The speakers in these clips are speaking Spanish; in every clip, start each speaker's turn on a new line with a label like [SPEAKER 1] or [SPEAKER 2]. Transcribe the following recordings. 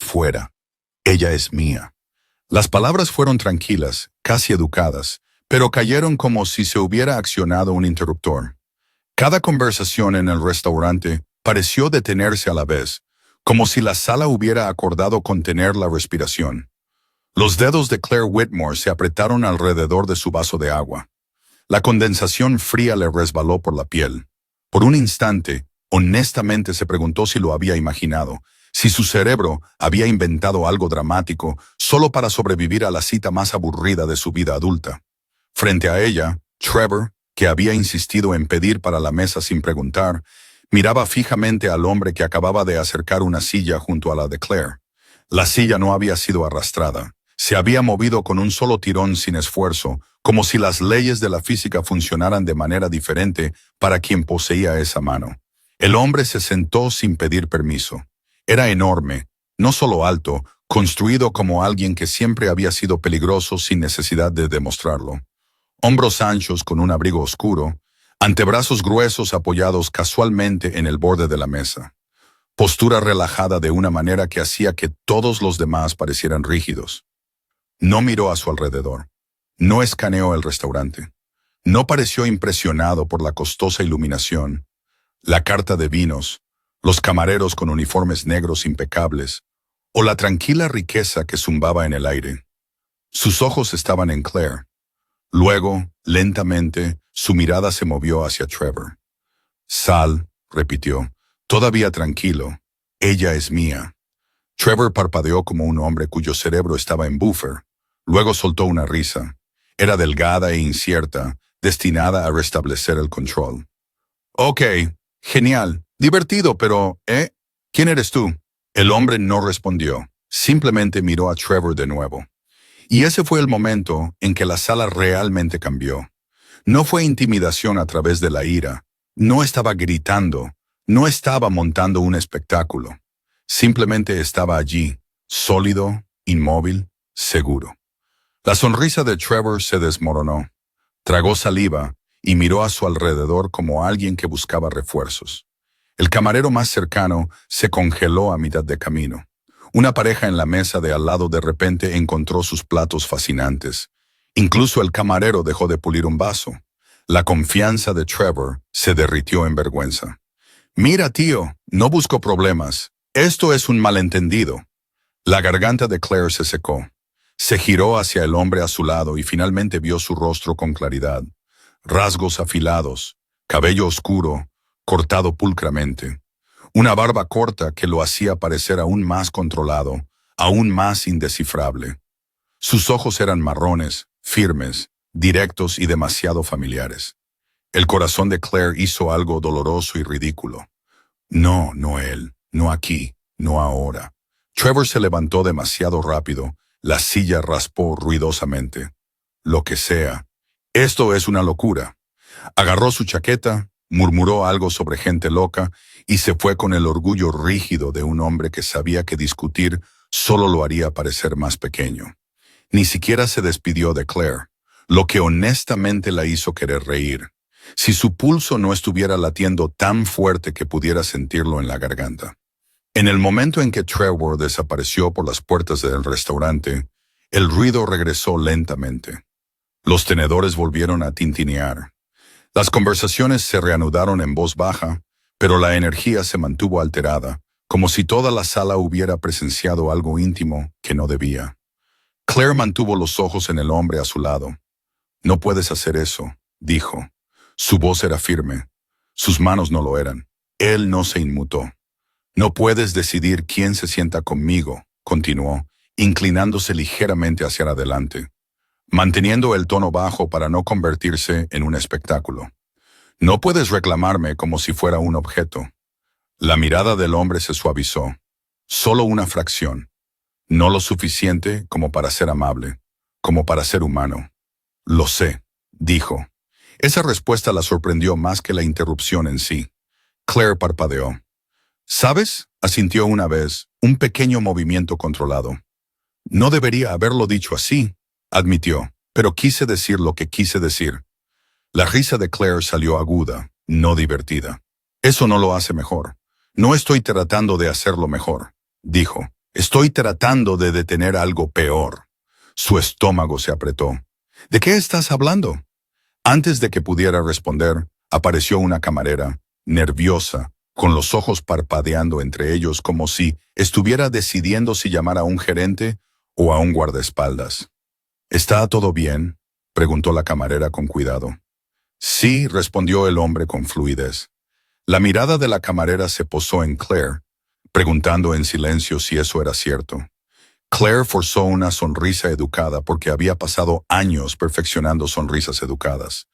[SPEAKER 1] fuera. Ella es mía. Las palabras fueron tranquilas, casi educadas, pero cayeron como si se hubiera accionado un interruptor. Cada conversación en el restaurante pareció detenerse a la vez, como si la sala hubiera acordado contener la respiración. Los dedos de Claire Whitmore se apretaron alrededor de su vaso de agua. La condensación fría le resbaló por la piel. Por un instante, honestamente se preguntó si lo había imaginado, si su cerebro había inventado algo dramático solo para sobrevivir a la cita más aburrida de su vida adulta. Frente a ella, Trevor, que había insistido en pedir para la mesa sin preguntar, miraba fijamente al hombre que acababa de acercar una silla junto a la de Claire. La silla no había sido arrastrada. Se había movido con un solo tirón sin esfuerzo, como si las leyes de la física funcionaran de manera diferente para quien poseía esa mano. El hombre se sentó sin pedir permiso. Era enorme, no solo alto, construido como alguien que siempre había sido peligroso sin necesidad de demostrarlo. Hombros anchos con un abrigo oscuro, antebrazos gruesos apoyados casualmente en el borde de la mesa. Postura relajada de una manera que hacía que todos los demás parecieran rígidos. No miró a su alrededor. No escaneó el restaurante. No pareció impresionado por la costosa iluminación, la carta de vinos, los camareros con uniformes negros impecables, o la tranquila riqueza que zumbaba en el aire. Sus ojos estaban en Claire. Luego, lentamente, su mirada se movió hacia Trevor. Sal, repitió, todavía tranquilo. Ella es mía. Trevor parpadeó como un hombre cuyo cerebro estaba en buffer. Luego soltó una risa. Era delgada e incierta, destinada a restablecer el control. Ok, genial, divertido, pero, ¿quién eres tú? El hombre no respondió. Simplemente miró a Trevor de nuevo. Y ese fue el momento en que la sala realmente cambió. No fue intimidación a través de la ira. No estaba gritando. No estaba montando un espectáculo. Simplemente estaba allí, sólido, inmóvil, seguro. La sonrisa de Trevor se desmoronó. Tragó saliva y miró a su alrededor como alguien que buscaba refuerzos. El camarero más cercano se congeló a mitad de camino. Una pareja en la mesa de al lado de repente encontró sus platos fascinantes. Incluso el camarero dejó de pulir un vaso. La confianza de Trevor se derritió en vergüenza. Mira, tío, no busco problemas. Esto es un malentendido. La garganta de Claire se secó. Se giró hacia el hombre a su lado y finalmente vio su rostro con claridad. Rasgos afilados, cabello oscuro, cortado pulcramente. Una barba corta que lo hacía parecer aún más controlado, aún más indescifrable. Sus ojos eran marrones, firmes, directos y demasiado familiares. El corazón de Claire hizo algo doloroso y ridículo. No, no él, no aquí, no ahora. Trevor se levantó demasiado rápido. La silla raspó ruidosamente. Lo que sea. Esto es una locura. Agarró su chaqueta, murmuró algo sobre gente loca y se fue con el orgullo rígido de un hombre que sabía que discutir solo lo haría parecer más pequeño. Ni siquiera se despidió de Claire, lo que honestamente la hizo querer reír. Si su pulso no estuviera latiendo tan fuerte que pudiera sentirlo en la garganta. En el momento en que Trevor desapareció por las puertas del restaurante, el ruido regresó lentamente. Los tenedores volvieron a tintinear. Las conversaciones se reanudaron en voz baja, pero la energía se mantuvo alterada, como si toda la sala hubiera presenciado algo íntimo que no debía. Claire mantuvo los ojos en el hombre a su lado. No puedes hacer eso, dijo. Su voz era firme. Sus manos no lo eran. Él no se inmutó. No puedes decidir quién se sienta conmigo, continuó, inclinándose ligeramente hacia adelante, manteniendo el tono bajo para no convertirse en un espectáculo. No puedes reclamarme como si fuera un objeto. La mirada del hombre se suavizó. Solo una fracción. No lo suficiente como para ser amable, como para ser humano. Lo sé, dijo. Esa respuesta la sorprendió más que la interrupción en sí. Claire parpadeó. ¿Sabes? Asintió una vez, un pequeño movimiento controlado. No debería haberlo dicho así, admitió, pero quise decir lo que quise decir. La risa de Claire salió aguda, no divertida. Eso no lo hace mejor. No estoy tratando de hacerlo mejor, dijo. Estoy tratando de detener algo peor. Su estómago se apretó. ¿De qué estás hablando? Antes de que pudiera responder, apareció una camarera, nerviosa, con los ojos parpadeando entre ellos como si estuviera decidiendo si llamar a un gerente o a un guardaespaldas. ¿Está todo bien?, preguntó la camarera con cuidado. Sí, respondió el hombre con fluidez. La mirada de la camarera se posó en Claire, preguntando en silencio si eso era cierto. Claire forzó una sonrisa educada porque había pasado años perfeccionando sonrisas educadas.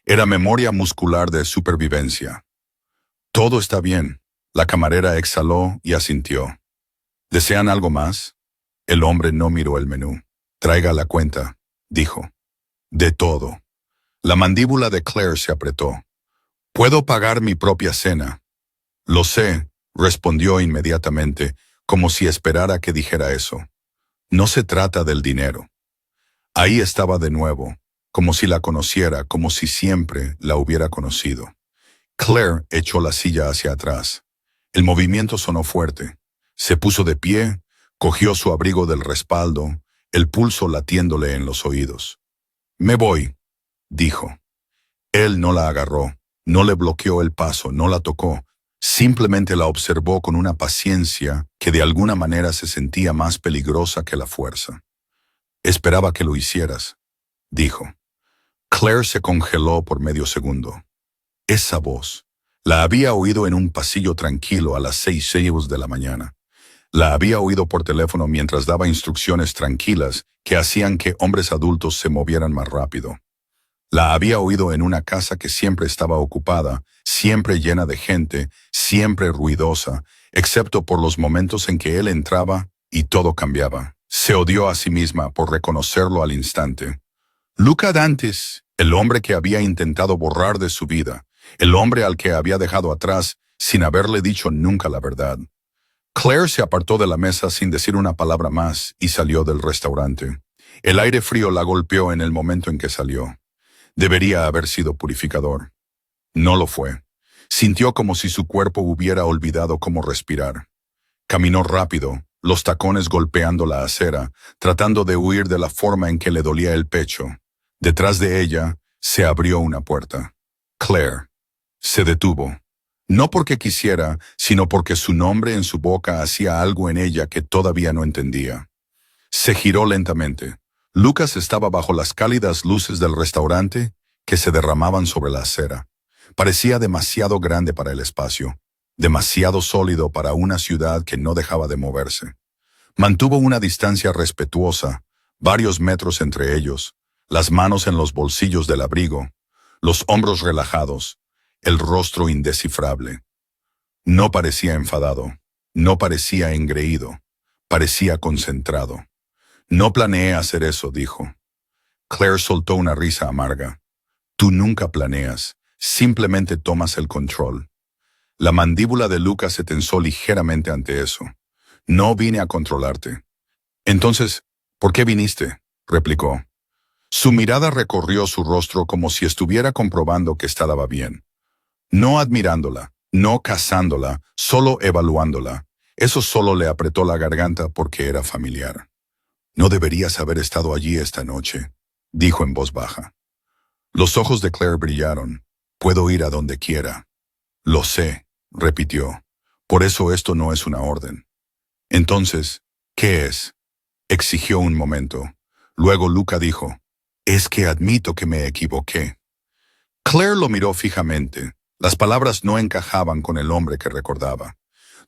[SPEAKER 1] Era memoria muscular de supervivencia. Todo está bien. La camarera exhaló y asintió. ¿Desean algo más? El hombre no miró el menú. Traiga la cuenta, dijo. De todo. La mandíbula de Claire se apretó. Puedo pagar mi propia cena. Lo sé, respondió inmediatamente, como si esperara que dijera eso. No se trata del dinero. Ahí estaba de nuevo, como si la conociera, como si siempre la hubiera conocido. Claire echó la silla hacia atrás. El movimiento sonó fuerte. Se puso de pie, cogió su abrigo del respaldo, el pulso latiéndole en los oídos. Me voy, dijo. Él no la agarró, no le bloqueó el paso, no la tocó. Simplemente la observó con una paciencia que de alguna manera se sentía más peligrosa que la fuerza. Esperaba que lo hicieras, dijo. Claire se congeló por medio segundo. Esa voz. La había oído en un pasillo tranquilo a las 6 de la mañana. La había oído por teléfono mientras daba instrucciones tranquilas que hacían que hombres adultos se movieran más rápido. La había oído en una casa que siempre estaba ocupada, siempre llena de gente, siempre ruidosa, excepto por los momentos en que él entraba y todo cambiaba. Se odió a sí misma por reconocerlo al instante. Luca Dantes, el hombre que había intentado borrar de su vida, el hombre al que había dejado atrás sin haberle dicho nunca la verdad. Claire se apartó de la mesa sin decir una palabra más y salió del restaurante. El aire frío la golpeó en el momento en que salió. Debería haber sido purificador. No lo fue. Sintió como si su cuerpo hubiera olvidado cómo respirar. Caminó rápido, los tacones golpeando la acera, tratando de huir de la forma en que le dolía el pecho. Detrás de ella se abrió una puerta. Claire. Se detuvo. No porque quisiera, sino porque su nombre en su boca hacía algo en ella que todavía no entendía. Se giró lentamente. Lucas estaba bajo las cálidas luces del restaurante que se derramaban sobre la acera. Parecía demasiado grande para el espacio, demasiado sólido para una ciudad que no dejaba de moverse. Mantuvo una distancia respetuosa, varios metros entre ellos, las manos en los bolsillos del abrigo, los hombros relajados, el rostro indescifrable. No parecía enfadado, no parecía engreído, parecía concentrado. No planeé hacer eso, dijo. Claire soltó una risa amarga. Tú nunca planeas, simplemente tomas el control. La mandíbula de Lucas se tensó ligeramente ante eso. No vine a controlarte. Entonces, ¿por qué viniste?, replicó. Su mirada recorrió su rostro como si estuviera comprobando que estaba bien. No admirándola, no cazándola, solo evaluándola. Eso solo le apretó la garganta porque era familiar. No deberías haber estado allí esta noche, dijo en voz baja. Los ojos de Claire brillaron. Puedo ir a donde quiera. Lo sé, repitió. Por eso esto no es una orden. Entonces, ¿qué es?, exigió un momento. Luego Luca dijo, es que admito que me equivoqué. Claire lo miró fijamente. Las palabras no encajaban con el hombre que recordaba.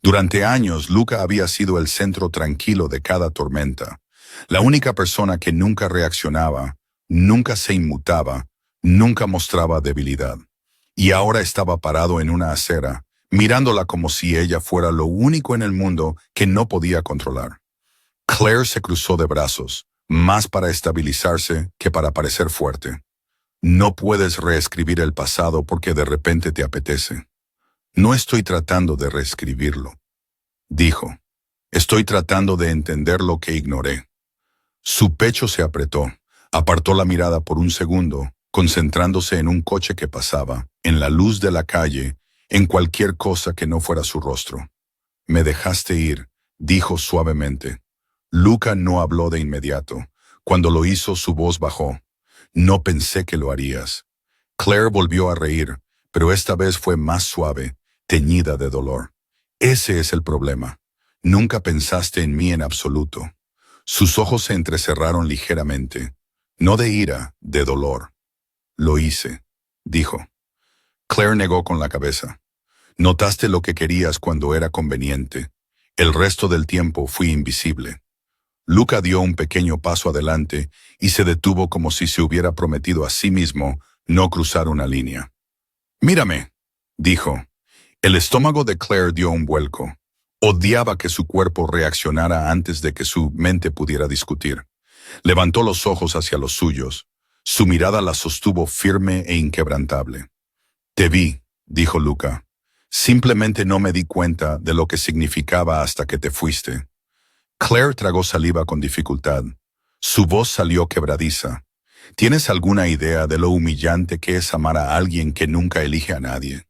[SPEAKER 1] Durante años, Luca había sido el centro tranquilo de cada tormenta. La única persona que nunca reaccionaba, nunca se inmutaba, nunca mostraba debilidad. Y ahora estaba parado en una acera, mirándola como si ella fuera lo único en el mundo que no podía controlar. Claire se cruzó de brazos, más para estabilizarse que para parecer fuerte. No puedes reescribir el pasado porque de repente te apetece. No estoy tratando de reescribirlo, dijo. Estoy tratando de entender lo que ignoré. Su pecho se apretó, apartó la mirada por un segundo, concentrándose en un coche que pasaba, en la luz de la calle, en cualquier cosa que no fuera su rostro. Me dejaste ir, dijo suavemente. Luca no habló de inmediato. Cuando lo hizo, su voz bajó. No pensé que lo harías. Claire volvió a reír, pero esta vez fue más suave, teñida de dolor. Ese es el problema. Nunca pensaste en mí en absoluto. Sus ojos se entrecerraron ligeramente. No de ira, de dolor. Lo hice, dijo. Claire negó con la cabeza. Notaste lo que querías cuando era conveniente. El resto del tiempo fui invisible. Luca dio un pequeño paso adelante y se detuvo como si se hubiera prometido a sí mismo no cruzar una línea. «Mírame», dijo. El estómago de Claire dio un vuelco. Odiaba que su cuerpo reaccionara antes de que su mente pudiera discutir. Levantó los ojos hacia los suyos. Su mirada la sostuvo firme e inquebrantable. «Te vi», dijo Luca. «Simplemente no me di cuenta de lo que significaba hasta que te fuiste». Claire tragó saliva con dificultad. Su voz salió quebradiza. ¿Tienes alguna idea de lo humillante que es amar a alguien que nunca elige a nadie?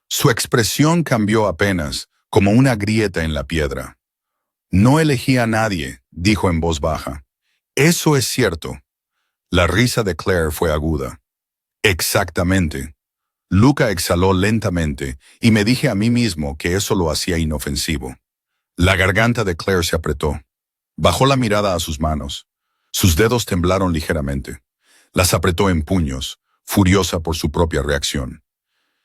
[SPEAKER 1] Su expresión cambió apenas, como una grieta en la piedra. «No elegí a nadie», dijo en voz baja. «Eso es cierto». La risa de Claire fue aguda. «Exactamente». Luca exhaló lentamente y me dije a mí mismo que eso lo hacía inofensivo. La garganta de Claire se apretó. Bajó la mirada a sus manos. Sus dedos temblaron ligeramente. Las apretó en puños, furiosa por su propia reacción.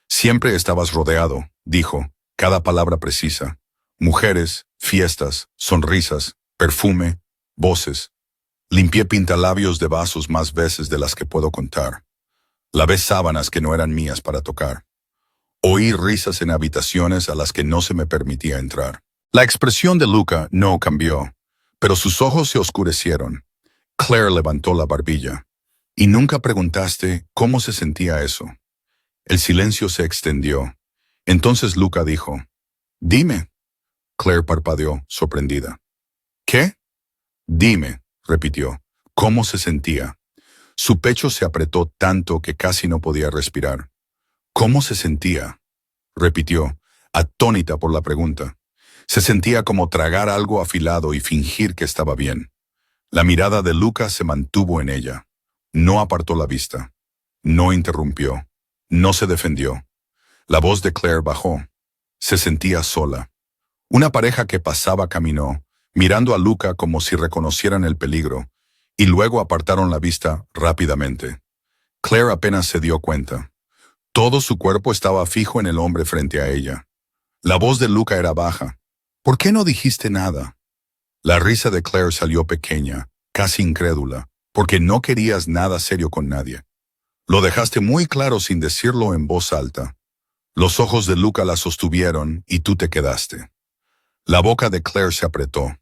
[SPEAKER 1] «Siempre estabas rodeado», dijo, cada palabra precisa. «Mujeres, fiestas, sonrisas, perfume, voces. Limpié pintalabios de vasos más veces de las que puedo contar. Lavé sábanas que no eran mías para tocar. Oí risas en habitaciones a las que no se me permitía entrar». La expresión de Luca no cambió, pero sus ojos se oscurecieron. Claire levantó la barbilla. «¿Y nunca preguntaste cómo se sentía eso?» El silencio se extendió. Entonces Luca dijo, «Dime». Claire parpadeó, sorprendida. «¿Qué?» «Dime», repitió, «¿cómo se sentía?» Su pecho se apretó tanto que casi no podía respirar. «¿Cómo se sentía?», repitió, atónita por la pregunta. Se sentía como tragar algo afilado y fingir que estaba bien. La mirada de Luca se mantuvo en ella. No apartó la vista. No interrumpió. No se defendió. La voz de Claire bajó. Se sentía sola. Una pareja que pasaba caminó, mirando a Luca como si reconocieran el peligro, y luego apartaron la vista rápidamente. Claire apenas se dio cuenta. Todo su cuerpo estaba fijo en el hombre frente a ella. La voz de Luca era baja. «¿Por qué no dijiste nada?» La risa de Claire salió pequeña, casi incrédula, porque no querías nada serio con nadie. Lo dejaste muy claro sin decirlo en voz alta. Los ojos de Luca la sostuvieron y tú te quedaste. La boca de Claire se apretó.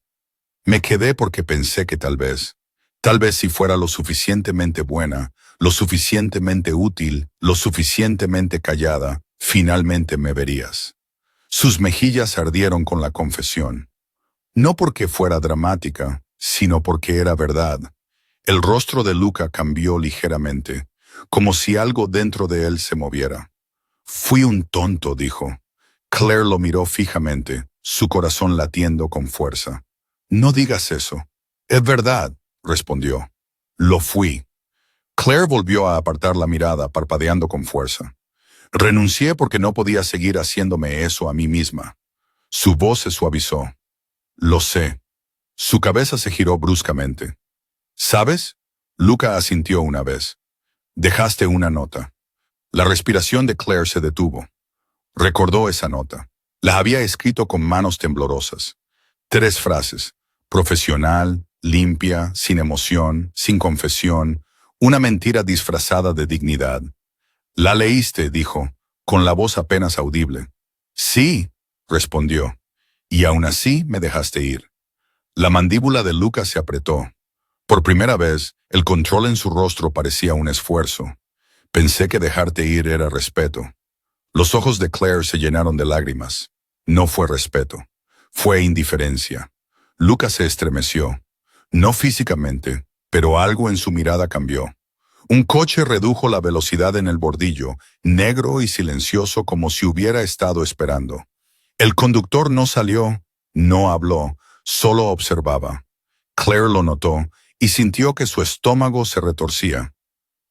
[SPEAKER 1] «Me quedé porque pensé que tal vez si fuera lo suficientemente buena, lo suficientemente útil, lo suficientemente callada, finalmente me verías». Sus mejillas ardieron con la confesión. No porque fuera dramática, sino porque era verdad. El rostro de Luca cambió ligeramente, como si algo dentro de él se moviera. «Fui un tonto», dijo. Claire lo miró fijamente, su corazón latiendo con fuerza. «No digas eso». «Es verdad», respondió. «Lo fui». Claire volvió a apartar la mirada, parpadeando con fuerza. «Renuncié porque no podía seguir haciéndome eso a mí misma». Su voz se suavizó. «Lo sé». Su cabeza se giró bruscamente. «¿Sabes?», Luca asintió una vez. «Dejaste una nota». La respiración de Claire se detuvo. Recordó esa nota. La había escrito con manos temblorosas. 3 frases. Profesional, limpia, sin emoción, sin confesión, una mentira disfrazada de dignidad. «La leíste», dijo, con la voz apenas audible. «Sí», respondió. «Y aún así me dejaste ir». La mandíbula de Luca se apretó. Por primera vez, el control en su rostro parecía un esfuerzo. «Pensé que dejarte ir era respeto». Los ojos de Claire se llenaron de lágrimas. No fue respeto. Fue indiferencia. Luca se estremeció. No físicamente, pero algo en su mirada cambió. Un coche redujo la velocidad en el bordillo, negro y silencioso como si hubiera estado esperando. El conductor no salió, No habló, solo observaba. Claire lo notó y sintió que su estómago se retorcía.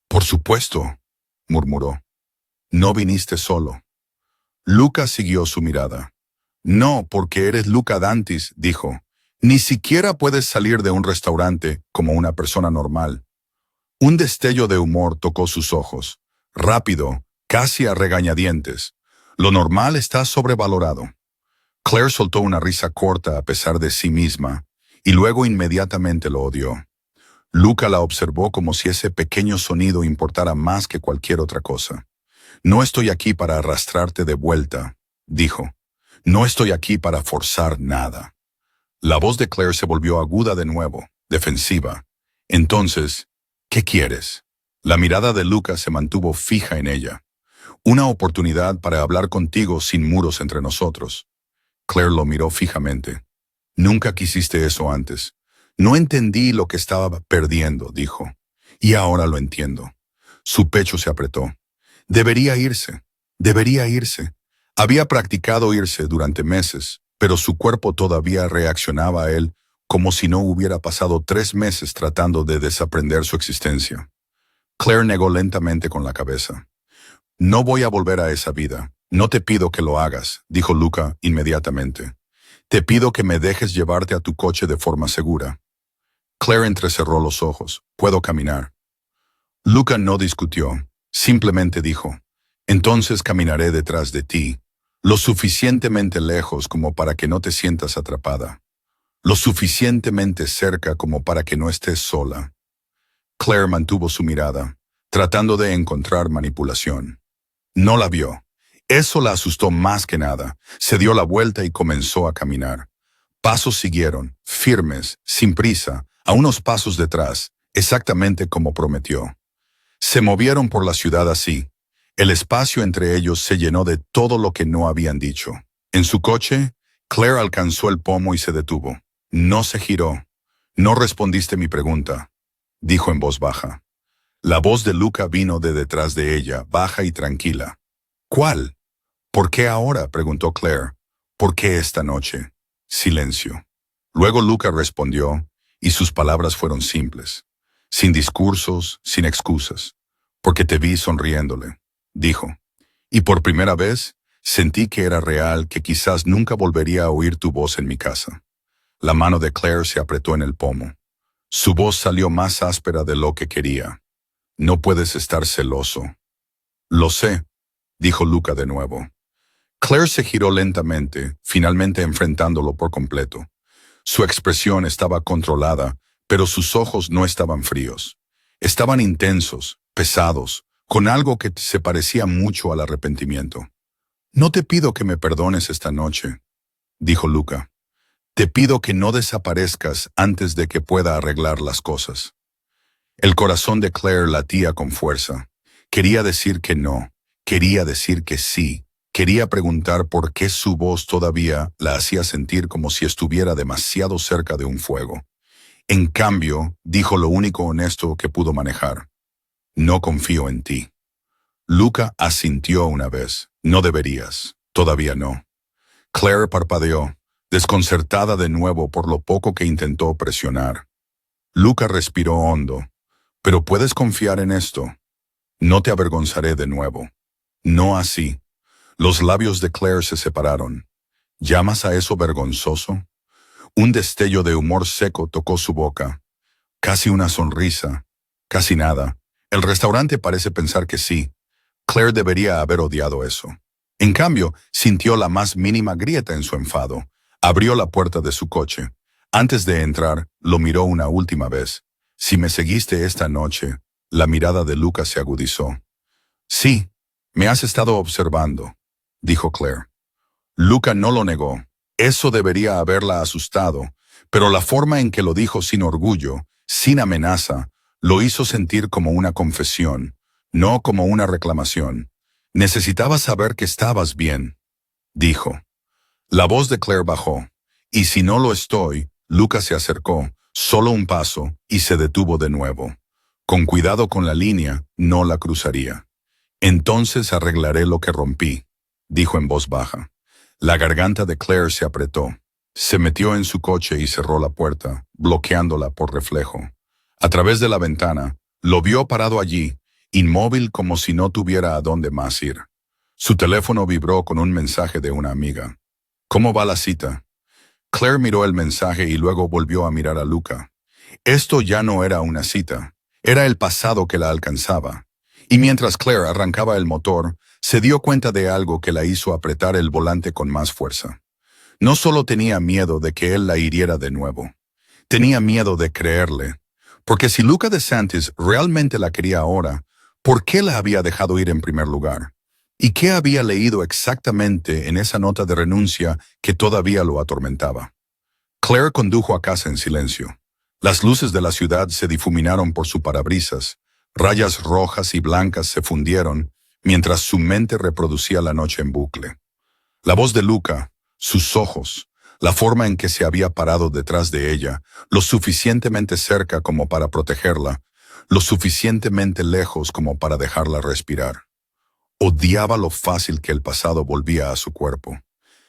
[SPEAKER 1] «Por supuesto», murmuró. «No viniste solo». Luca siguió su mirada. «No, porque eres Luca Dantis», dijo. «Ni siquiera puedes salir de un restaurante como una persona normal». Un destello de humor tocó sus ojos. Rápido, casi a regañadientes. «Lo normal está sobrevalorado». Claire soltó una risa corta a pesar de sí misma, y luego inmediatamente lo odió. Luca la observó como si ese pequeño sonido importara más que cualquier otra cosa. «No estoy aquí para arrastrarte de vuelta», dijo. «No estoy aquí para forzar nada». La voz de Claire se volvió aguda de nuevo, defensiva. «Entonces, ¿qué quieres?» La mirada de Luca se mantuvo fija en ella. «Una oportunidad para hablar contigo sin muros entre nosotros». Claire lo miró fijamente. «Nunca quisiste eso antes». «No entendí lo que estaba perdiendo», dijo. «Y ahora lo entiendo». Su pecho se apretó. Debería irse. Debería irse. Había practicado irse durante meses, pero su cuerpo todavía reaccionaba a él como si no hubiera pasado 3 meses tratando de desaprender su existencia. Claire negó lentamente con la cabeza. «No voy a volver a esa vida. No te pido que lo hagas», dijo Luca inmediatamente. «Te pido que me dejes llevarte a tu coche de forma segura». Claire entrecerró los ojos. «Puedo caminar». Luca no discutió. Simplemente dijo, «Entonces caminaré detrás de ti, lo suficientemente lejos como para que no te sientas atrapada, lo suficientemente cerca como para que no estés sola». Claire mantuvo su mirada, tratando de encontrar manipulación. No la vio. Eso la asustó más que nada. Se dio la vuelta y comenzó a caminar. Pasos siguieron, firmes, sin prisa, a unos pasos detrás, exactamente como prometió. Se movieron por la ciudad así. El espacio entre ellos se llenó de todo lo que no habían dicho. En su coche, Claire alcanzó el pomo y se detuvo. No se giró. «No respondiste mi pregunta», dijo en voz baja. La voz de Luca vino de detrás de ella, baja y tranquila. «¿Cuál?» «¿Por qué ahora?», preguntó Claire. «¿Por qué esta noche?» Silencio. Luego Luca respondió, y sus palabras fueron simples. Sin discursos, sin excusas. «Porque te vi sonriéndole», dijo. «Y por primera vez, sentí que era real, que quizás nunca volvería a oír tu voz en mi casa». La mano de Claire se apretó en el pomo. Su voz salió más áspera de lo que quería. «No puedes estar celoso». «Lo sé», dijo Luca de nuevo. Claire se giró lentamente, finalmente enfrentándolo por completo. Su expresión estaba controlada, pero sus ojos no estaban fríos. Estaban intensos, pesados, con algo que se parecía mucho al arrepentimiento. «No te pido que me perdones esta noche», dijo Luca. «Te pido que no desaparezcas antes de que pueda arreglar las cosas». El corazón de Claire latía con fuerza. Quería decir que no, quería decir que sí. Quería preguntar por qué su voz todavía la hacía sentir como si estuviera demasiado cerca de un fuego. En cambio, dijo lo único honesto que pudo manejar. «No confío en ti». Luca asintió una vez. «No deberías. Todavía no». Claire parpadeó, desconcertada de nuevo por lo poco que intentó presionar. Luca respiró hondo. «Pero puedes confiar en esto. No te avergonzaré de nuevo». «No así». Los labios de Claire se separaron. «¿Llamas a eso vergonzoso?» Un destello de humor seco tocó su boca. Casi una sonrisa. Casi nada. El restaurante parece pensar que sí. Claire debería haber odiado eso. En cambio, sintió la más mínima grieta en su enfado. Abrió la puerta de su coche. Antes de entrar, lo miró una última vez. «Si me seguiste esta noche», la mirada de Luca se agudizó. «Sí, me has estado observando», dijo Claire. Luca no lo negó. Eso debería haberla asustado, pero la forma en que lo dijo sin orgullo, sin amenaza, lo hizo sentir como una confesión, no como una reclamación. «Necesitaba saber que estabas bien», dijo. La voz de Claire bajó. «Y si no lo estoy», Luca se acercó, solo un paso, y se detuvo de nuevo. Con cuidado con la línea, no la cruzaría. «Entonces arreglaré lo que rompí», dijo en voz baja. La garganta de Claire se apretó. Se metió en su coche y cerró la puerta, bloqueándola por reflejo. A través de la ventana, lo vio parado allí, inmóvil como si no tuviera a dónde más ir. Su teléfono vibró con un mensaje de una amiga. ¿Cómo va la cita? Claire miró el mensaje y luego volvió a mirar a Luca. Esto ya no era una cita, era el pasado que la alcanzaba. Y mientras Claire arrancaba el motor, se dio cuenta de algo que la hizo apretar el volante con más fuerza. No solo tenía miedo de que él la hiriera de nuevo, tenía miedo de creerle. Porque si Luca DeSantis realmente la quería ahora, ¿por qué la había dejado ir en primer lugar? ¿Y qué había leído exactamente en esa nota de renuncia que todavía lo atormentaba? Claire condujo a casa en silencio. Las luces de la ciudad se difuminaron por su parabrisas, rayas rojas y blancas se fundieron, mientras su mente reproducía la noche en bucle. La voz de Luca, sus ojos, la forma en que se había parado detrás de ella, lo suficientemente cerca como para protegerla, lo suficientemente lejos como para dejarla respirar. Odiaba lo fácil que el pasado volvía a su cuerpo.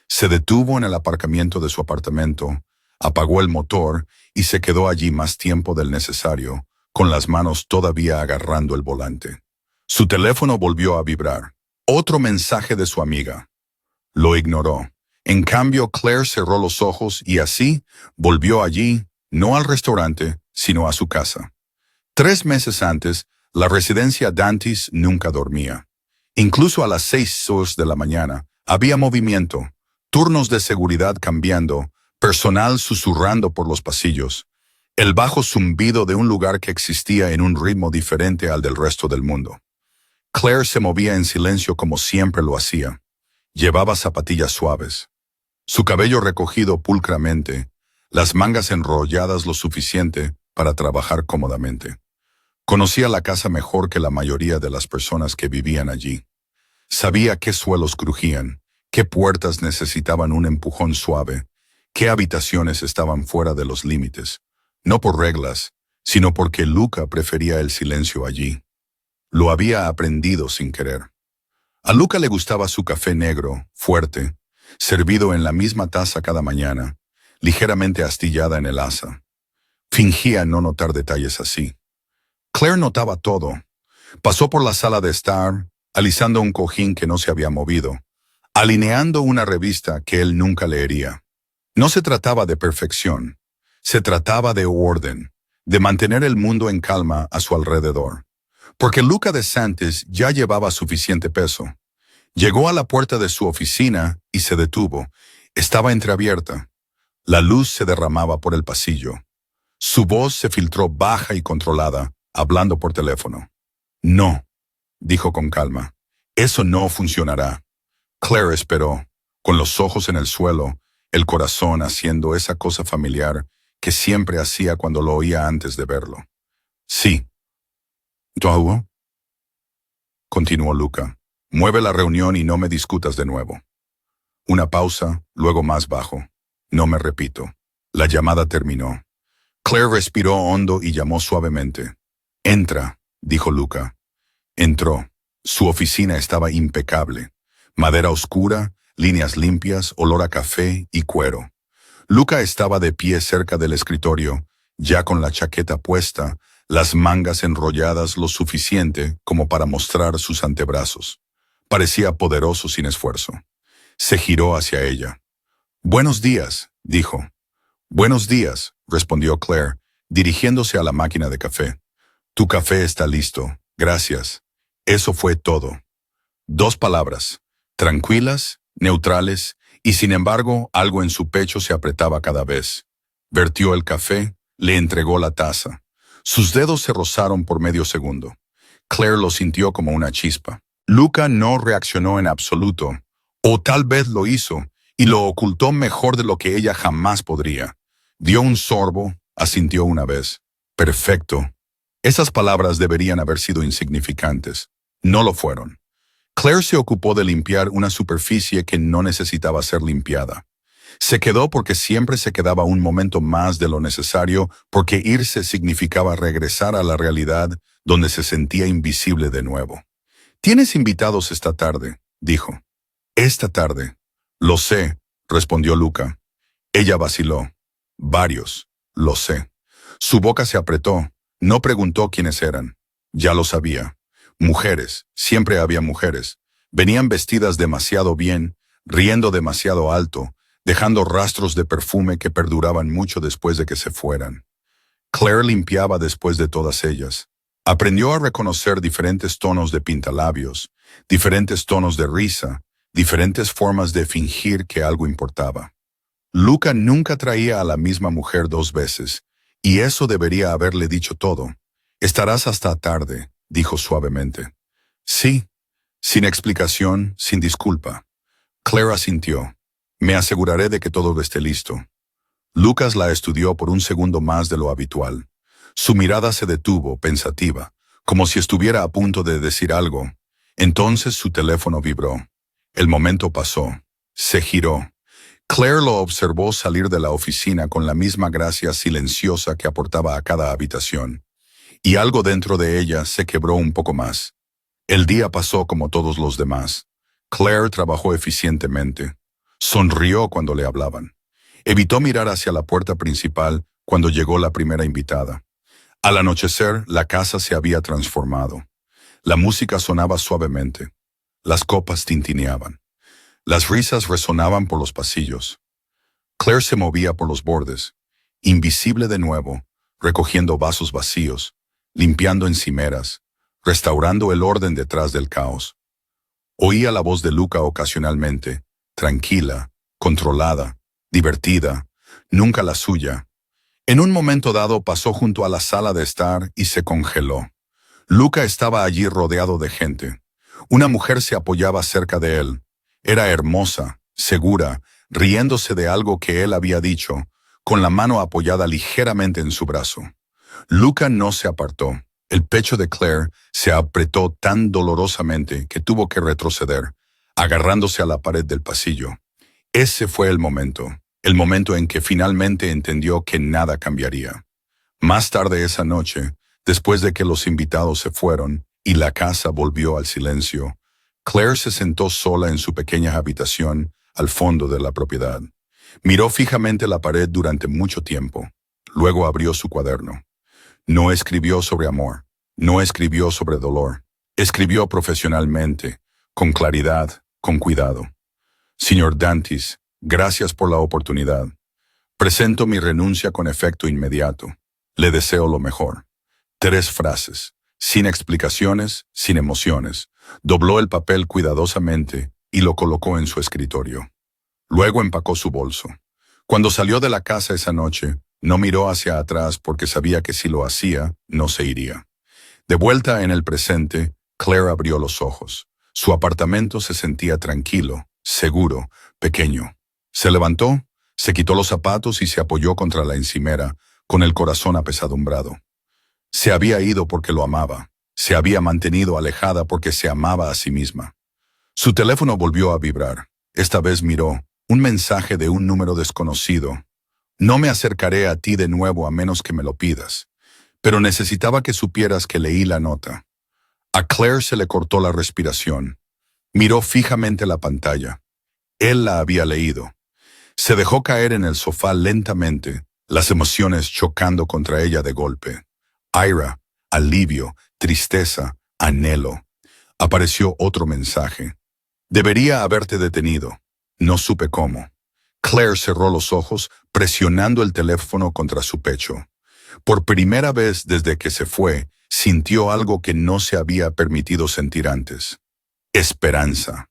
[SPEAKER 1] Se detuvo en el aparcamiento de su apartamento, apagó el motor y se quedó allí más tiempo del necesario, con las manos todavía agarrando el volante. Su teléfono volvió a vibrar. Otro mensaje de su amiga. Lo ignoró. En cambio, Claire cerró los ojos y así volvió allí, no al restaurante, sino a su casa. 3 meses antes, la residencia Dantis nunca dormía. Incluso a las 6 de la mañana, había movimiento, turnos de seguridad cambiando, personal susurrando por los pasillos, el bajo zumbido de un lugar que existía en un ritmo diferente al del resto del mundo. Claire se movía en silencio como siempre lo hacía. Llevaba zapatillas suaves. Su cabello recogido pulcramente, las mangas enrolladas lo suficiente para trabajar cómodamente. Conocía la casa mejor que la mayoría de las personas que vivían allí. Sabía qué suelos crujían, qué puertas necesitaban un empujón suave, qué habitaciones estaban fuera de los límites, no por reglas, sino porque Luca prefería el silencio allí. Lo había aprendido sin querer. A Luca le gustaba su café negro, fuerte, servido en la misma taza cada mañana, ligeramente astillada en el asa. Fingía no notar detalles así. Claire notaba todo. Pasó por la sala de estar, alisando un cojín que no se había movido, alineando una revista que él nunca leería. No se trataba de perfección, se trataba de orden, de mantener el mundo en calma a su alrededor. Porque Luca DeSantis ya llevaba suficiente peso. Llegó a la puerta de su oficina y se detuvo. Estaba entreabierta. La luz se derramaba por el pasillo. Su voz se filtró baja y controlada, hablando por teléfono. No, dijo con calma. Eso no funcionará. Claire esperó, con los ojos en el suelo, el corazón haciendo esa cosa familiar que siempre hacía cuando lo oía antes de verlo. Sí. ¿Tú? Continuó Luca. Mueve la reunión y no me discutas de nuevo. Una pausa, luego más bajo. No me repito. La llamada terminó. Claire respiró hondo y llamó suavemente. Entra, dijo Luca. Entró. Su oficina estaba impecable. Madera oscura, líneas limpias, olor a café y cuero. Luca estaba de pie cerca del escritorio, ya con la chaqueta puesta, las mangas enrolladas lo suficiente como para mostrar sus antebrazos. Parecía poderoso sin esfuerzo. Se giró hacia ella. «Buenos días», dijo. «Buenos días», respondió Claire, dirigiéndose a la máquina de café. «Tu café está listo. Gracias». Eso fue todo. 2 palabras, tranquilas, neutrales, y sin embargo algo en su pecho se apretaba cada vez. Vertió el café, le entregó la taza. Sus dedos se rozaron por medio segundo. Claire lo sintió como una chispa. Luca no reaccionó en absoluto, o tal vez lo hizo, y lo ocultó mejor de lo que ella jamás podría. Dio un sorbo, asintió una vez. Perfecto. Esas palabras deberían haber sido insignificantes. No lo fueron. Claire se ocupó de limpiar una superficie que no necesitaba ser limpiada. Se quedó porque siempre se quedaba un momento más de lo necesario, porque irse significaba regresar a la realidad donde se sentía invisible de nuevo. «¿Tienes invitados esta tarde?», dijo. «Esta tarde». «Lo sé», respondió Luca. Ella vaciló. Varios, lo sé. Su boca se apretó. No preguntó quiénes eran. Ya lo sabía. Mujeres, siempre había mujeres. Venían vestidas demasiado bien, riendo demasiado alto, dejando rastros de perfume que perduraban mucho después de que se fueran. Claire limpiaba después de todas ellas. Aprendió a reconocer diferentes tonos de pintalabios, diferentes tonos de risa, diferentes formas de fingir que algo importaba. Luca nunca traía a la misma mujer 2 veces, y eso debería haberle dicho todo. «Estarás hasta tarde», dijo suavemente. «Sí», sin explicación, sin disculpa. Claire asintió. «Me aseguraré de que todo esté listo». Lucas la estudió por un segundo más de lo habitual. Su mirada se detuvo, pensativa, como si estuviera a punto de decir algo. Entonces su teléfono vibró. El momento pasó. Se giró. Claire lo observó salir de la oficina con la misma gracia silenciosa que aportaba a cada habitación. Y algo dentro de ella se quebró un poco más. El día pasó como todos los demás. Claire trabajó eficientemente. Sonrió cuando le hablaban. Evitó mirar hacia la puerta principal cuando llegó la primera invitada. Al anochecer, la casa se había transformado. La música sonaba suavemente. Las copas tintineaban. Las risas resonaban por los pasillos. Claire se movía por los bordes, invisible de nuevo, recogiendo vasos vacíos, limpiando encimeras, restaurando el orden detrás del caos. Oía la voz de Luca ocasionalmente, tranquila, controlada, divertida, nunca la suya. En un momento dado pasó junto a la sala de estar y se congeló. Luca estaba allí rodeado de gente. Una mujer se apoyaba cerca de él. Era hermosa, segura, riéndose de algo que él había dicho, con la mano apoyada ligeramente en su brazo. Luca no se apartó. El pecho de Claire se apretó tan dolorosamente que tuvo que retroceder, agarrándose a la pared del pasillo. Ese fue el momento en que finalmente entendió que nada cambiaría. Más tarde esa noche, después de que los invitados se fueron y la casa volvió al silencio, Claire se sentó sola en su pequeña habitación al fondo de la propiedad. Miró fijamente la pared durante mucho tiempo. Luego abrió su cuaderno. No escribió sobre amor, no escribió sobre dolor. Escribió profesionalmente, con claridad, con cuidado. Señor Dantis, gracias por la oportunidad. Presento mi renuncia con efecto inmediato. Le deseo lo mejor. 3 frases, sin explicaciones, sin emociones. Dobló el papel cuidadosamente y lo colocó en su escritorio. Luego empacó su bolso. Cuando salió de la casa esa noche, no miró hacia atrás porque sabía que si lo hacía, no se iría. De vuelta en el presente, Claire abrió los ojos. Su apartamento se sentía tranquilo, seguro, pequeño. Se levantó, se quitó los zapatos y se apoyó contra la encimera, con el corazón apesadumbrado. Se había ido porque lo amaba. Se había mantenido alejada porque se amaba a sí misma. Su teléfono volvió a vibrar. Esta vez miró, un mensaje de un número desconocido. No me acercaré a ti de nuevo a menos que me lo pidas. Pero necesitaba que supieras que leí la nota. A Claire se le cortó la respiración. Miró fijamente la pantalla. Él la había leído. Se dejó caer en el sofá lentamente, las emociones chocando contra ella de golpe. Ira, alivio, tristeza, anhelo. Apareció otro mensaje. Debería haberte detenido. No supe cómo. Claire cerró los ojos, presionando el teléfono contra su pecho. Por primera vez desde que se fue, sintió algo que no se había permitido sentir antes. Esperanza.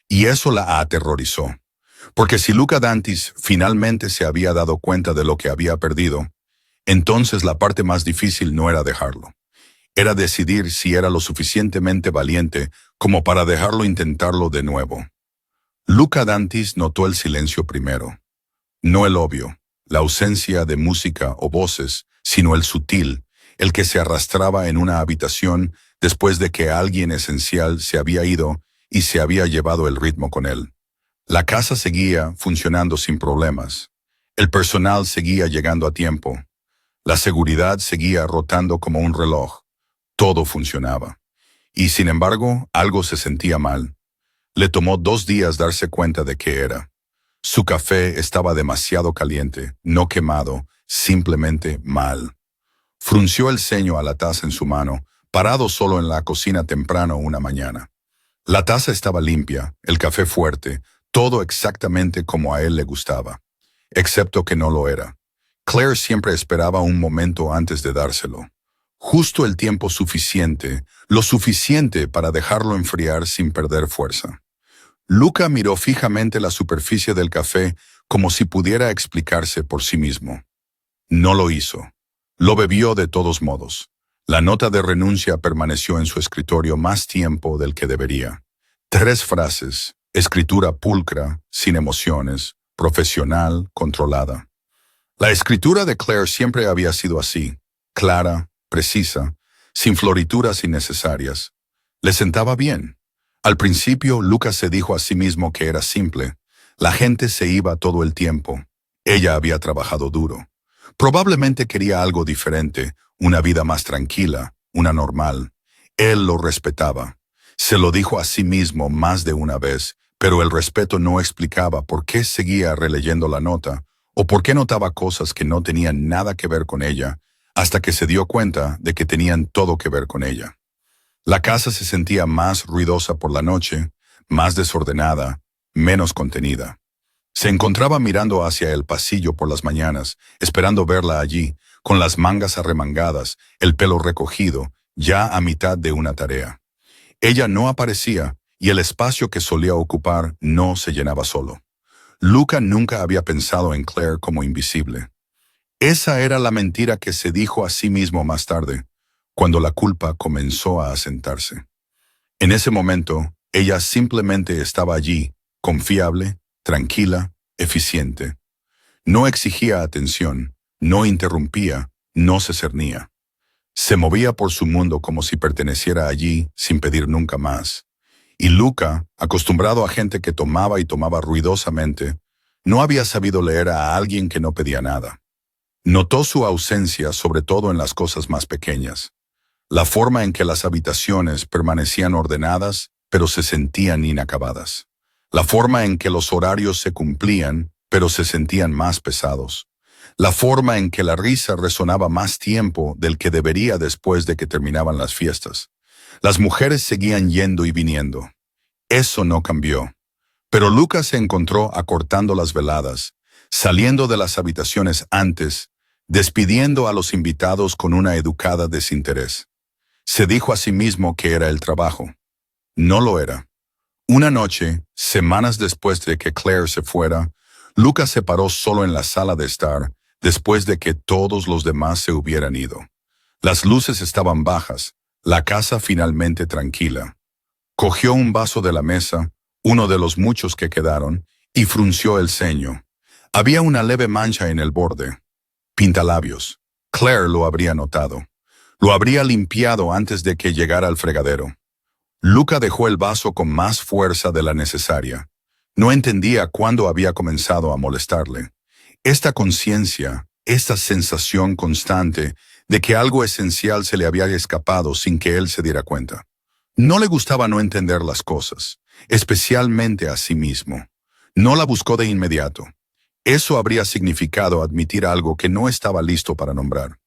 [SPEAKER 1] Y eso la aterrorizó. Porque si Luca Dantis finalmente se había dado cuenta de lo que había perdido, entonces la parte más difícil no era dejarlo. Era decidir si era lo suficientemente valiente como para dejarlo intentarlo de nuevo. Luca Dantis notó el silencio primero. No el obvio, la ausencia de música o voces, sino el sutil, el que se arrastraba en una habitación después de que alguien esencial se había ido y se había llevado el ritmo con él. La casa seguía funcionando sin problemas. El personal seguía llegando a tiempo. La seguridad seguía rotando como un reloj. Todo funcionaba. Y sin embargo, algo se sentía mal. Le tomó 2 días darse cuenta de qué era. Su café estaba demasiado caliente, no quemado, simplemente mal. Frunció el ceño a la taza en su mano, parado solo en la cocina temprano una mañana. La taza estaba limpia, el café fuerte, todo exactamente como a él le gustaba. Excepto que no lo era. Claire siempre esperaba un momento antes de dárselo. Justo el tiempo suficiente, lo suficiente para dejarlo enfriar sin perder fuerza. Luca miró fijamente la superficie del café como si pudiera explicarse por sí mismo. No lo hizo. Lo bebió de todos modos. La nota de renuncia permaneció en su escritorio más tiempo del que debería. 3 frases, escritura pulcra, sin emociones, profesional, controlada. La escritura de Claire siempre había sido así, clara, precisa, sin florituras innecesarias. Le sentaba bien. Al principio, Lucas se dijo a sí mismo que era simple. La gente se iba todo el tiempo. Ella había trabajado duro. Probablemente quería algo diferente, una vida más tranquila, una normal. Él lo respetaba. Se lo dijo a sí mismo más de una vez, pero el respeto no explicaba por qué seguía releyendo la nota o por qué notaba cosas que no tenían nada que ver con ella, hasta que se dio cuenta de que tenían todo que ver con ella. La casa se sentía más ruidosa por la noche, más desordenada, menos contenida. Se encontraba mirando hacia el pasillo por las mañanas, esperando verla allí, con las mangas arremangadas, el pelo recogido, ya a mitad de una tarea. Ella no aparecía y el espacio que solía ocupar no se llenaba solo. Luca nunca había pensado en Claire como invisible. Esa era la mentira que se dijo a sí mismo más tarde, cuando la culpa comenzó a asentarse. En ese momento, ella simplemente estaba allí, confiable, tranquila, eficiente. No exigía atención, no interrumpía, no se cernía. Se movía por su mundo como si perteneciera allí sin pedir nunca más. Y Luca, acostumbrado a gente que tomaba y tomaba ruidosamente, no había sabido leer a alguien que no pedía nada. Notó su ausencia sobre todo en las cosas más pequeñas. La forma en que las habitaciones permanecían ordenadas, pero se sentían inacabadas. La forma en que los horarios se cumplían, pero se sentían más pesados. La forma en que la risa resonaba más tiempo del que debería después de que terminaban las fiestas. Las mujeres seguían yendo y viniendo. Eso no cambió. Pero Lucas se encontró acortando las veladas, saliendo de las habitaciones antes, despidiendo a los invitados con una educada desinterés. Se dijo a sí mismo que era el trabajo. No lo era. Una noche, semanas después de que Claire se fuera, Lucas se paró solo en la sala de estar, después de que todos los demás se hubieran ido. Las luces estaban bajas, la casa finalmente tranquila. Cogió un vaso de la mesa, uno de los muchos que quedaron, y frunció el ceño. Había una leve mancha en el borde. Pintalabios. Claire lo habría notado. Lo habría limpiado antes de que llegara al fregadero. Luca dejó el vaso con más fuerza de la necesaria. No entendía cuándo había comenzado a molestarle. Esta conciencia, esta sensación constante de que algo esencial se le había escapado sin que él se diera cuenta. No le gustaba no entender las cosas, especialmente a sí mismo. No la buscó de inmediato. Eso habría significado admitir algo que no estaba listo para nombrar.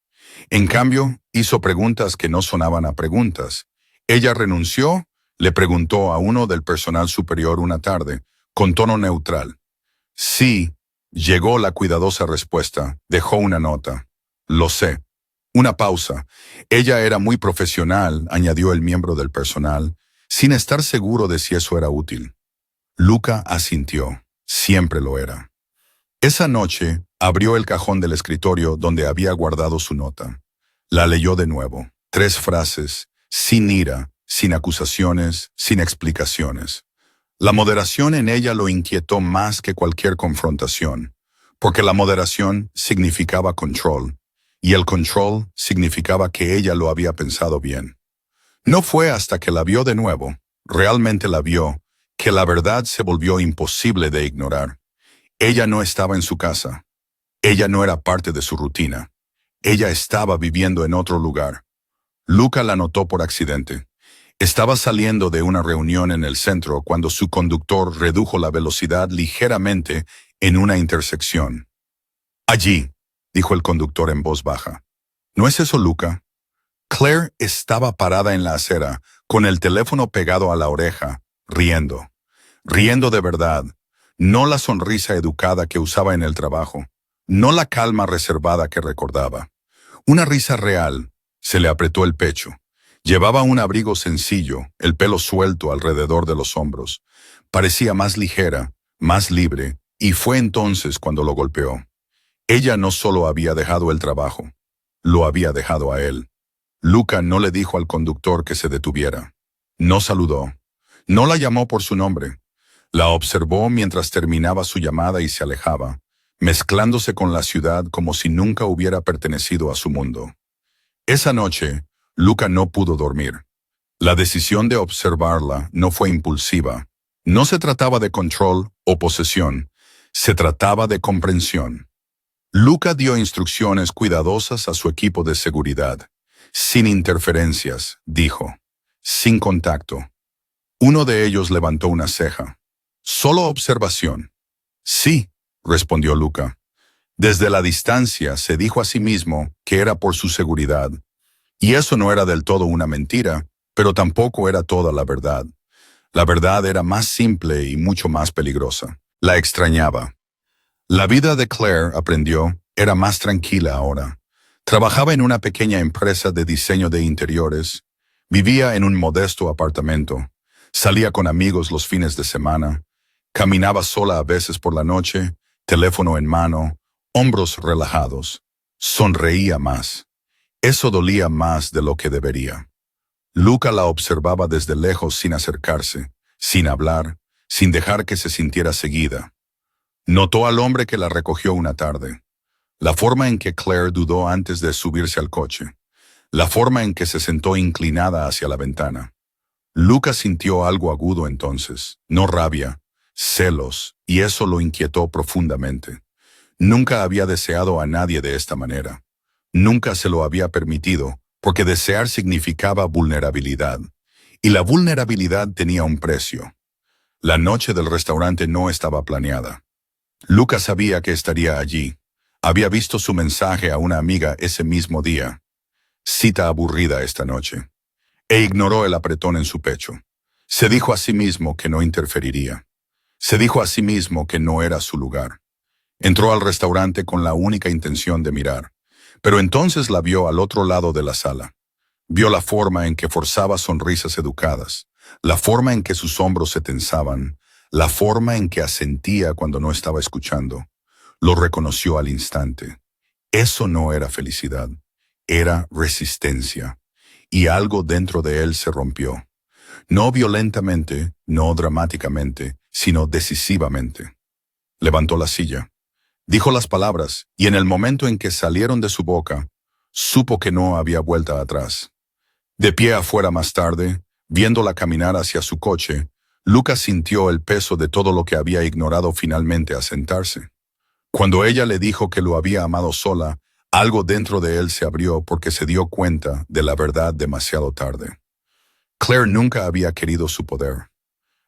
[SPEAKER 1] En cambio, hizo preguntas que no sonaban a preguntas. Ella renunció, le preguntó a uno del personal superior una tarde, con tono neutral. Sí, llegó la cuidadosa respuesta, dejó una nota. Lo sé. Una pausa. Ella era muy profesional, añadió el miembro del personal, sin estar seguro de si eso era útil. Luca asintió. Siempre lo era. Esa noche, abrió el cajón del escritorio donde había guardado su nota. La leyó de nuevo. 3 frases, sin ira, sin acusaciones, sin explicaciones. La moderación en ella lo inquietó más que cualquier confrontación, porque la moderación significaba control, y el control significaba que ella lo había pensado bien. No fue hasta que la vio de nuevo, realmente la vio, que la verdad se volvió imposible de ignorar. Ella no estaba en su casa. Ella no era parte de su rutina. Ella estaba viviendo en otro lugar. Luca la notó por accidente. Estaba saliendo de una reunión en el centro cuando su conductor redujo la velocidad ligeramente en una intersección. Allí, dijo el conductor en voz baja. ¿No es eso, Luca? Claire estaba parada en la acera, con el teléfono pegado a la oreja, riendo. Riendo de verdad, no la sonrisa educada que usaba en el trabajo, no la calma reservada que recordaba. Una risa real. Se le apretó el pecho. Llevaba un abrigo sencillo, el pelo suelto alrededor de los hombros. Parecía más ligera, más libre, y fue entonces cuando lo golpeó. Ella no solo había dejado el trabajo, lo había dejado a él. Luca no le dijo al conductor que se detuviera. No saludó. No la llamó por su nombre. La observó mientras terminaba su llamada y se alejaba, mezclándose con la ciudad como si nunca hubiera pertenecido a su mundo. Esa noche, Luca no pudo dormir. La decisión de observarla no fue impulsiva. No se trataba de control o posesión, se trataba de comprensión. Luca dio instrucciones cuidadosas a su equipo de seguridad. Sin interferencias, dijo. Sin contacto. Uno de ellos levantó una ceja. Solo observación. Sí, respondió Luca. Desde la distancia se dijo a sí mismo que era por su seguridad. Y eso no era del todo una mentira, pero tampoco era toda la verdad. La verdad era más simple y mucho más peligrosa. La extrañaba. La vida de Claire, aprendió, era más tranquila ahora. Trabajaba en una pequeña empresa de diseño de interiores. Vivía en un modesto apartamento. Salía con amigos los fines de semana. Caminaba sola a veces por la noche, teléfono en mano, hombros relajados. Sonreía más. Eso dolía más de lo que debería. Luca la observaba desde lejos sin acercarse, sin hablar, sin dejar que se sintiera seguida. Notó al hombre que la recogió una tarde. La forma en que Claire dudó antes de subirse al coche. La forma en que se sentó inclinada hacia la ventana. Luca sintió algo agudo entonces, no rabia, celos, y eso lo inquietó profundamente. Nunca había deseado a nadie de esta manera. Nunca se lo había permitido, porque desear significaba vulnerabilidad, y la vulnerabilidad tenía un precio. La noche del restaurante no estaba planeada. Luca sabía que estaría allí. Había visto su mensaje a una amiga ese mismo día. Cita aburrida esta noche. E ignoró el apretón en su pecho. Se dijo a sí mismo que no interferiría. Se dijo a sí mismo que no era su lugar. Entró al restaurante con la única intención de mirar. Pero entonces la vio al otro lado de la sala. Vio la forma en que forzaba sonrisas educadas, la forma en que sus hombros se tensaban, la forma en que asentía cuando no estaba escuchando. Lo reconoció al instante. Eso no era felicidad, era resistencia. Y algo dentro de él se rompió. No violentamente, no dramáticamente, sino decisivamente. Levantó la silla. Dijo las palabras, y en el momento en que salieron de su boca, supo que no había vuelta atrás. De pie afuera más tarde, viéndola caminar hacia su coche, Lucas sintió el peso de todo lo que había ignorado finalmente asentarse. Cuando ella le dijo que lo había amado sola, algo dentro de él se abrió porque se dio cuenta de la verdad demasiado tarde. Claire nunca había querido su poder.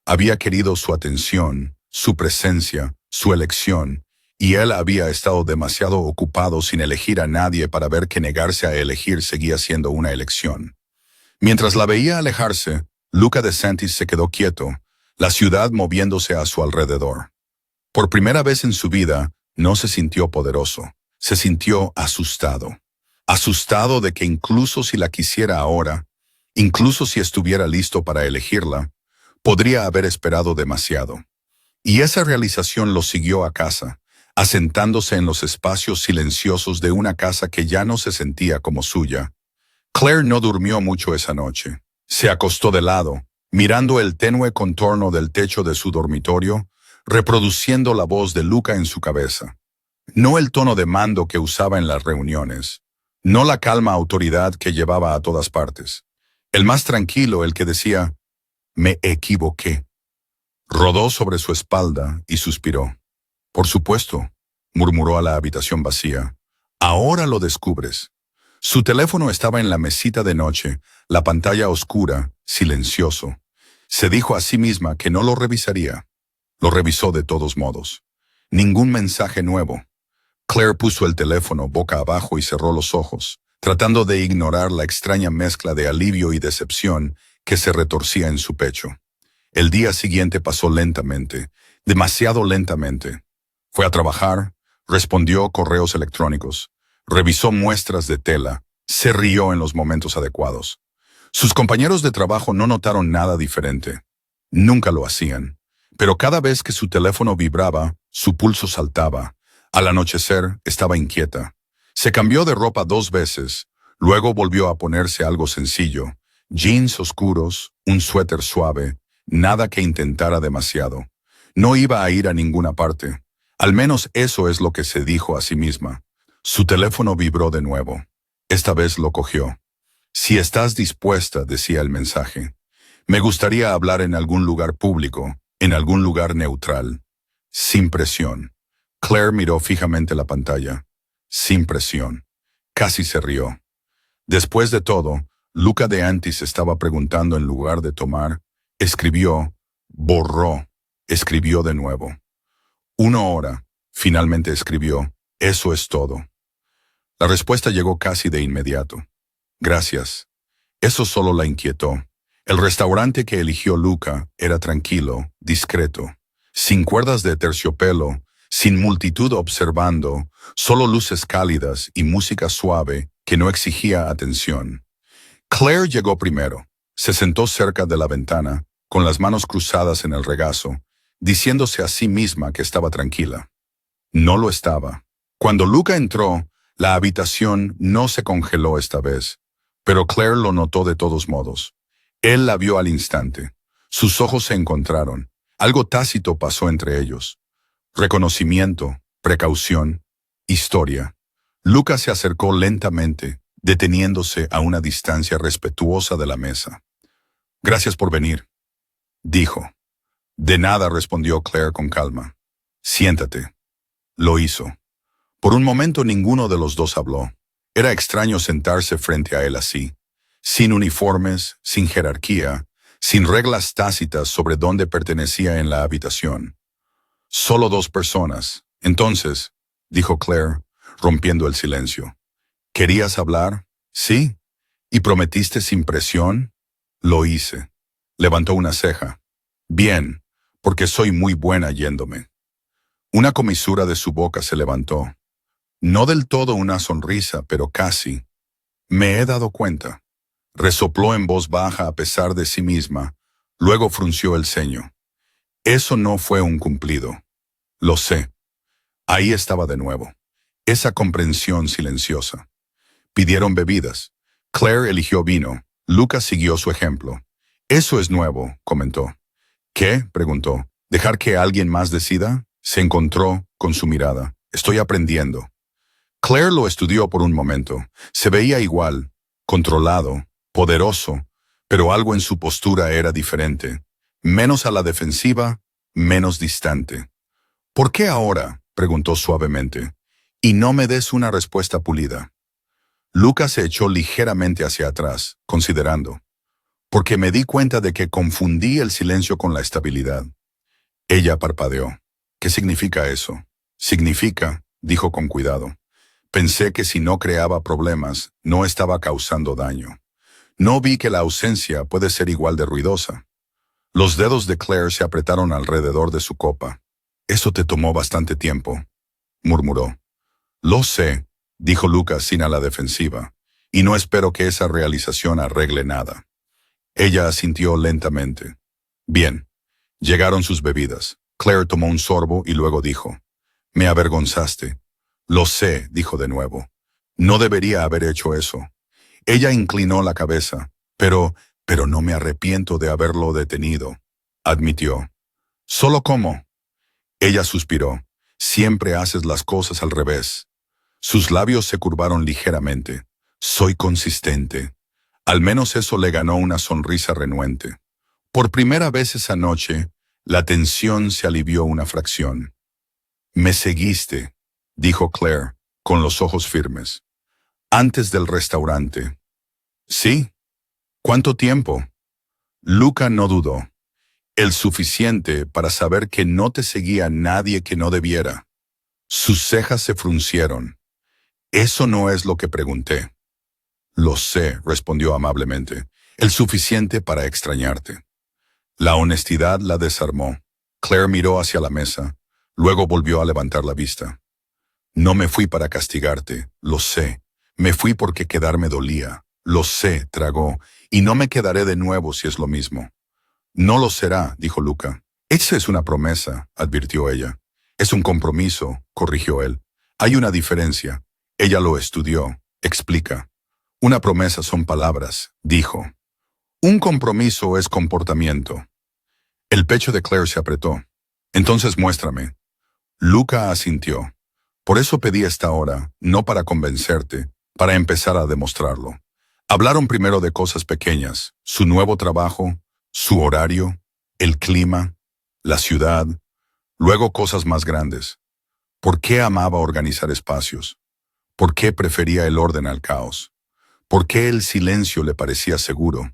[SPEAKER 1] Había querido su atención, su presencia, su elección, y él había estado demasiado ocupado sin elegir a nadie para ver que negarse a elegir seguía siendo una elección. Mientras la veía alejarse, Luca DeSantis se quedó quieto, la ciudad moviéndose a su alrededor. Por primera vez en su vida, no se sintió poderoso, se sintió asustado. Asustado de que incluso si la quisiera ahora, incluso si estuviera listo para elegirla, podría haber esperado demasiado. Y esa realización lo siguió a casa, asentándose en los espacios silenciosos de una casa que ya no se sentía como suya. Claire no durmió mucho esa noche. Se acostó de lado, mirando el tenue contorno del techo de su dormitorio, reproduciendo la voz de Luca en su cabeza. No el tono de mando que usaba en las reuniones, no la calma autoridad que llevaba a todas partes. El más tranquilo, el que decía, «Me equivoqué». Rodó sobre su espalda y suspiró. «Por supuesto», murmuró a la habitación vacía. «Ahora lo descubres». Su teléfono estaba en la mesita de noche, la pantalla oscura, silencioso. Se dijo a sí misma que no lo revisaría. Lo revisó de todos modos. Ningún mensaje nuevo. Claire puso el teléfono boca abajo y cerró los ojos, tratando de ignorar la extraña mezcla de alivio y decepción que se retorcía en su pecho. El día siguiente pasó lentamente, demasiado lentamente. Fue a trabajar, respondió correos electrónicos, revisó muestras de tela, se rió en los momentos adecuados. Sus compañeros de trabajo no notaron nada diferente. Nunca lo hacían. Pero cada vez que su teléfono vibraba, su pulso saltaba. Al anochecer, estaba inquieta. Se cambió de ropa 2 veces, luego volvió a ponerse algo sencillo, jeans oscuros, un suéter suave, nada que intentara demasiado. No iba a ir a ninguna parte. Al menos eso es lo que se dijo a sí misma. Su teléfono vibró de nuevo. Esta vez lo cogió. Si estás dispuesta, decía el mensaje. Me gustaría hablar en algún lugar público, en algún lugar neutral. Sin presión. Claire miró fijamente la pantalla. Sin presión. Casi se rió. Después de todo, Luca de Antis estaba preguntando en lugar de tomar. Escribió, borró, escribió de nuevo. 1 hora, finalmente escribió, eso es todo. La respuesta llegó casi de inmediato. Gracias. Eso solo la inquietó. El restaurante que eligió Luca era tranquilo, discreto, sin cuerdas de terciopelo, sin multitud observando, solo luces cálidas y música suave que no exigía atención. Claire llegó primero. Se sentó cerca de la ventana, con las manos cruzadas en el regazo, diciéndose a sí misma que estaba tranquila. No lo estaba. Cuando Luca entró, la habitación no se congeló esta vez, pero Claire lo notó de todos modos. Él la vio al instante. Sus ojos se encontraron. Algo tácito pasó entre ellos. Reconocimiento, precaución, historia. Luca se acercó lentamente, deteniéndose a una distancia respetuosa de la mesa. Gracias por venir, dijo. De nada, respondió Claire con calma. Siéntate. Lo hizo. Por un momento ninguno de los dos habló. Era extraño sentarse frente a él así, sin uniformes, sin jerarquía, sin reglas tácitas sobre dónde pertenecía en la habitación. Solo 2 personas. Entonces, dijo Claire, rompiendo el silencio. ¿Querías hablar? Sí. ¿Y prometiste sin presión? Lo hice. Levantó una ceja. Bien, porque soy muy buena yéndome. Una comisura de su boca se levantó. No del todo una sonrisa, pero casi. Me he dado cuenta. Resopló en voz baja a pesar de sí misma, luego frunció el ceño. Eso no fue un cumplido. Lo sé. Ahí estaba de nuevo. Esa comprensión silenciosa. Pidieron bebidas. Claire eligió vino. Luca siguió su ejemplo. Eso es nuevo, comentó. ¿Qué? Preguntó. ¿Dejar que alguien más decida? Se encontró con su mirada. Estoy aprendiendo. Claire lo estudió por un momento. Se veía igual, controlado, poderoso, pero algo en su postura era diferente. Menos a la defensiva, menos distante. ¿Por qué ahora? Preguntó suavemente. Y no me des una respuesta pulida. Luca se echó ligeramente hacia atrás, considerando. Porque me di cuenta de que confundí el silencio con la estabilidad. Ella parpadeó. ¿Qué significa eso? Significa, dijo con cuidado. Pensé que si no creaba problemas, no estaba causando daño. No vi que la ausencia puede ser igual de ruidosa. Los dedos de Claire se apretaron alrededor de su copa. Eso te tomó bastante tiempo, murmuró. Lo sé, dijo Lucas sin a la defensiva, y no espero que esa realización arregle nada. Ella asintió lentamente. Bien. Llegaron sus bebidas. Claire tomó un sorbo y luego dijo, me avergonzaste. Lo sé, dijo de nuevo. No debería haber hecho eso. Ella inclinó la cabeza. Pero no me arrepiento de haberlo detenido, admitió. ¿Solo cómo? Ella suspiró. Siempre haces las cosas al revés. Sus labios se curvaron ligeramente. Soy consistente. Al menos eso le ganó una sonrisa renuente. Por primera vez esa noche, la tensión se alivió una fracción. Me seguiste, dijo Claire, con los ojos firmes. Antes del restaurante. Sí. ¿Cuánto tiempo? Luca no dudó. El suficiente para saber que no te seguía nadie que no debiera. Sus cejas se fruncieron. Eso no es lo que pregunté. Lo sé, respondió amablemente. El suficiente para extrañarte. La honestidad la desarmó. Claire miró hacia la mesa. Luego volvió a levantar la vista. No me fui para castigarte, lo sé. Me fui porque quedarme dolía. Lo sé, tragó. Y no me quedaré de nuevo si es lo mismo. No lo será, dijo Luca. Esa es una promesa, advirtió ella. Es un compromiso, corrigió él. Hay una diferencia. Ella lo estudió. Explica. Una promesa son palabras, dijo. Un compromiso es comportamiento. El pecho de Claire se apretó. Entonces muéstrame. Luca asintió. Por eso pedí esta hora, no para convencerte, para empezar a demostrarlo. Hablaron primero de cosas pequeñas, su nuevo trabajo, su horario, el clima, la ciudad, luego cosas más grandes. ¿Por qué amaba organizar espacios? ¿Por qué prefería el orden al caos? ¿Por qué el silencio le parecía seguro?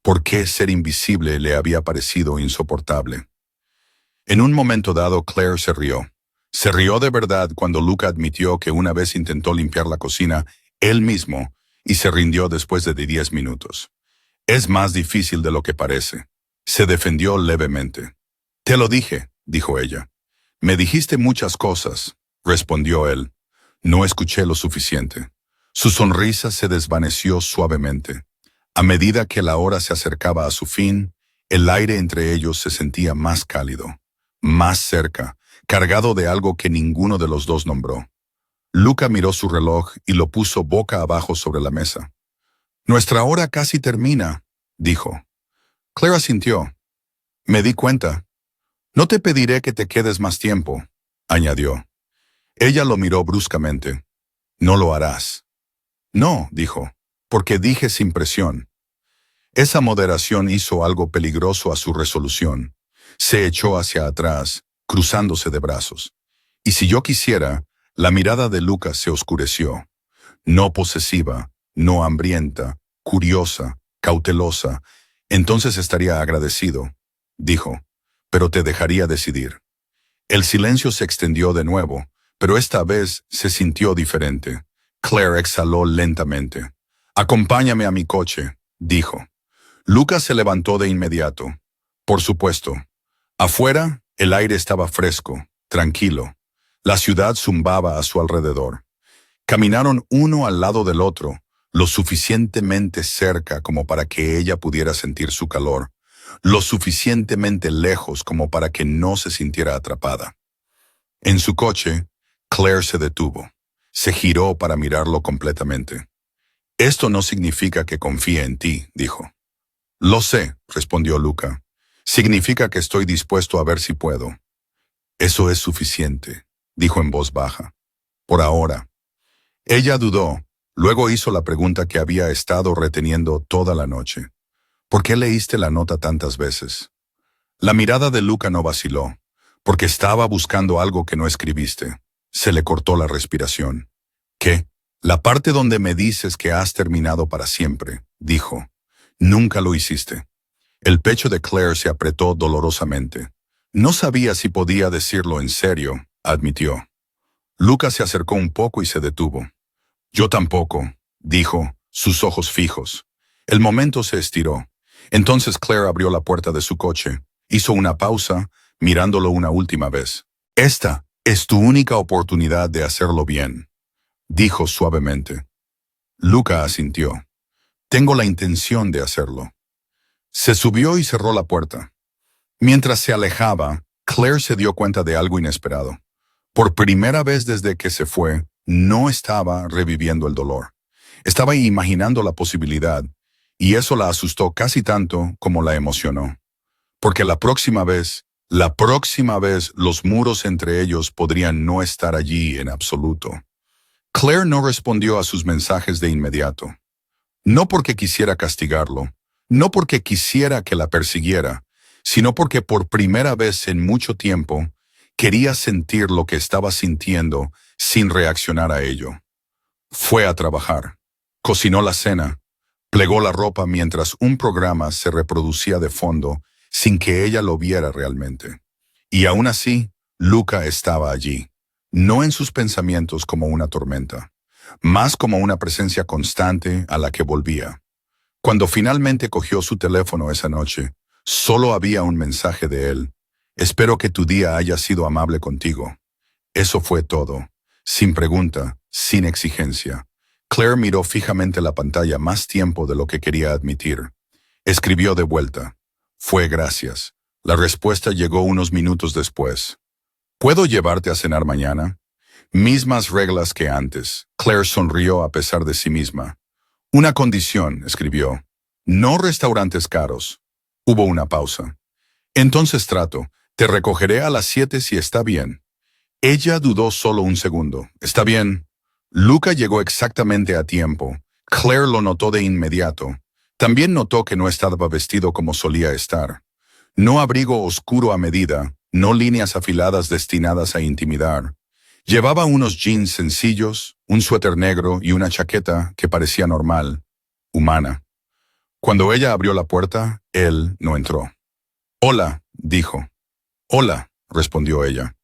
[SPEAKER 1] ¿Por qué ser invisible le había parecido insoportable? En un momento dado, Claire se rió. Se rió de verdad cuando Luca admitió que una vez intentó limpiar la cocina él mismo y se rindió después de 10 minutos. Es más difícil de lo que parece. Se defendió levemente. Te lo dije, dijo ella. Me dijiste muchas cosas, respondió él. No escuché lo suficiente. Su sonrisa se desvaneció suavemente. A medida que la hora se acercaba a su fin, el aire entre ellos se sentía más cálido, más cerca, cargado de algo que ninguno de los dos nombró. Luca miró su reloj y lo puso boca abajo sobre la mesa. Nuestra hora casi termina, dijo. Claire asintió. Me di cuenta. No te pediré que te quedes más tiempo, añadió. Ella lo miró bruscamente. No lo harás. No, dijo, porque dije sin presión. Esa moderación hizo algo peligroso a su resolución. Se echó hacia atrás, cruzándose de brazos. Y si yo quisiera, la mirada de Luca se oscureció. No posesiva, no hambrienta, curiosa, cautelosa. Entonces estaría agradecido, dijo, pero te dejaría decidir. El silencio se extendió de nuevo, pero esta vez se sintió diferente. Claire exhaló lentamente. Acompáñame a mi coche, dijo. Luca se levantó de inmediato. Por supuesto. Afuera, el aire estaba fresco, tranquilo. La ciudad zumbaba a su alrededor. Caminaron uno al lado del otro, lo suficientemente cerca como para que ella pudiera sentir su calor, lo suficientemente lejos como para que no se sintiera atrapada. En su coche, Claire se detuvo. Se giró para mirarlo completamente. Esto no significa que confíe en ti, dijo. Lo sé, respondió Luca. Significa que estoy dispuesto a ver si puedo. Eso es suficiente, dijo en voz baja. Por ahora. Ella dudó, luego hizo la pregunta que había estado reteniendo toda la noche. ¿Por qué leíste la nota tantas veces? La mirada de Luca no vaciló, porque estaba buscando algo que no escribiste. Se le cortó la respiración. ¿Qué? La parte donde me dices que has terminado para siempre, dijo. Nunca lo hiciste. El pecho de Claire se apretó dolorosamente. No sabía si podía decirlo en serio, admitió. Luca se acercó un poco y se detuvo. Yo tampoco, dijo, sus ojos fijos. El momento se estiró. Entonces Claire abrió la puerta de su coche, hizo una pausa, mirándolo una última vez. Esta es tu única oportunidad de hacerlo bien, dijo suavemente. Luca asintió. Tengo la intención de hacerlo. Se subió y cerró la puerta. Mientras se alejaba, Claire se dio cuenta de algo inesperado. Por primera vez desde que se fue, no estaba reviviendo el dolor. Estaba imaginando la posibilidad, y eso la asustó casi tanto como la emocionó. Porque la próxima vez, los muros entre ellos podrían no estar allí en absoluto. Claire no respondió a sus mensajes de inmediato. No porque quisiera castigarlo, no porque quisiera que la persiguiera, sino porque por primera vez en mucho tiempo quería sentir lo que estaba sintiendo sin reaccionar a ello. Fue a trabajar, cocinó la cena, plegó la ropa mientras un programa se reproducía de fondo sin que ella lo viera realmente. Y aún así, Luca estaba allí, no en sus pensamientos como una tormenta, más como una presencia constante a la que volvía. Cuando finalmente cogió su teléfono esa noche, solo había un mensaje de él. Espero que tu día haya sido amable contigo. Eso fue todo, sin pregunta, sin exigencia. Claire miró fijamente la pantalla más tiempo de lo que quería admitir. Escribió de vuelta. Fue gracias. La respuesta llegó unos minutos después. ¿Puedo llevarte a cenar mañana? Mismas reglas que antes. Claire sonrió a pesar de sí misma. Una condición, escribió. No restaurantes caros. Hubo una pausa. Entonces trato. Te recogeré a las 7 si está bien. Ella dudó solo un segundo. Está bien. Luca llegó exactamente a tiempo. Claire lo notó de inmediato. También notó que no estaba vestido como solía estar. No abrigo oscuro a medida, no líneas afiladas destinadas a intimidar. Llevaba unos jeans sencillos, un suéter negro y una chaqueta que parecía normal, humana. Cuando ella abrió la puerta, él no entró. «Hola», dijo. «Hola», respondió ella.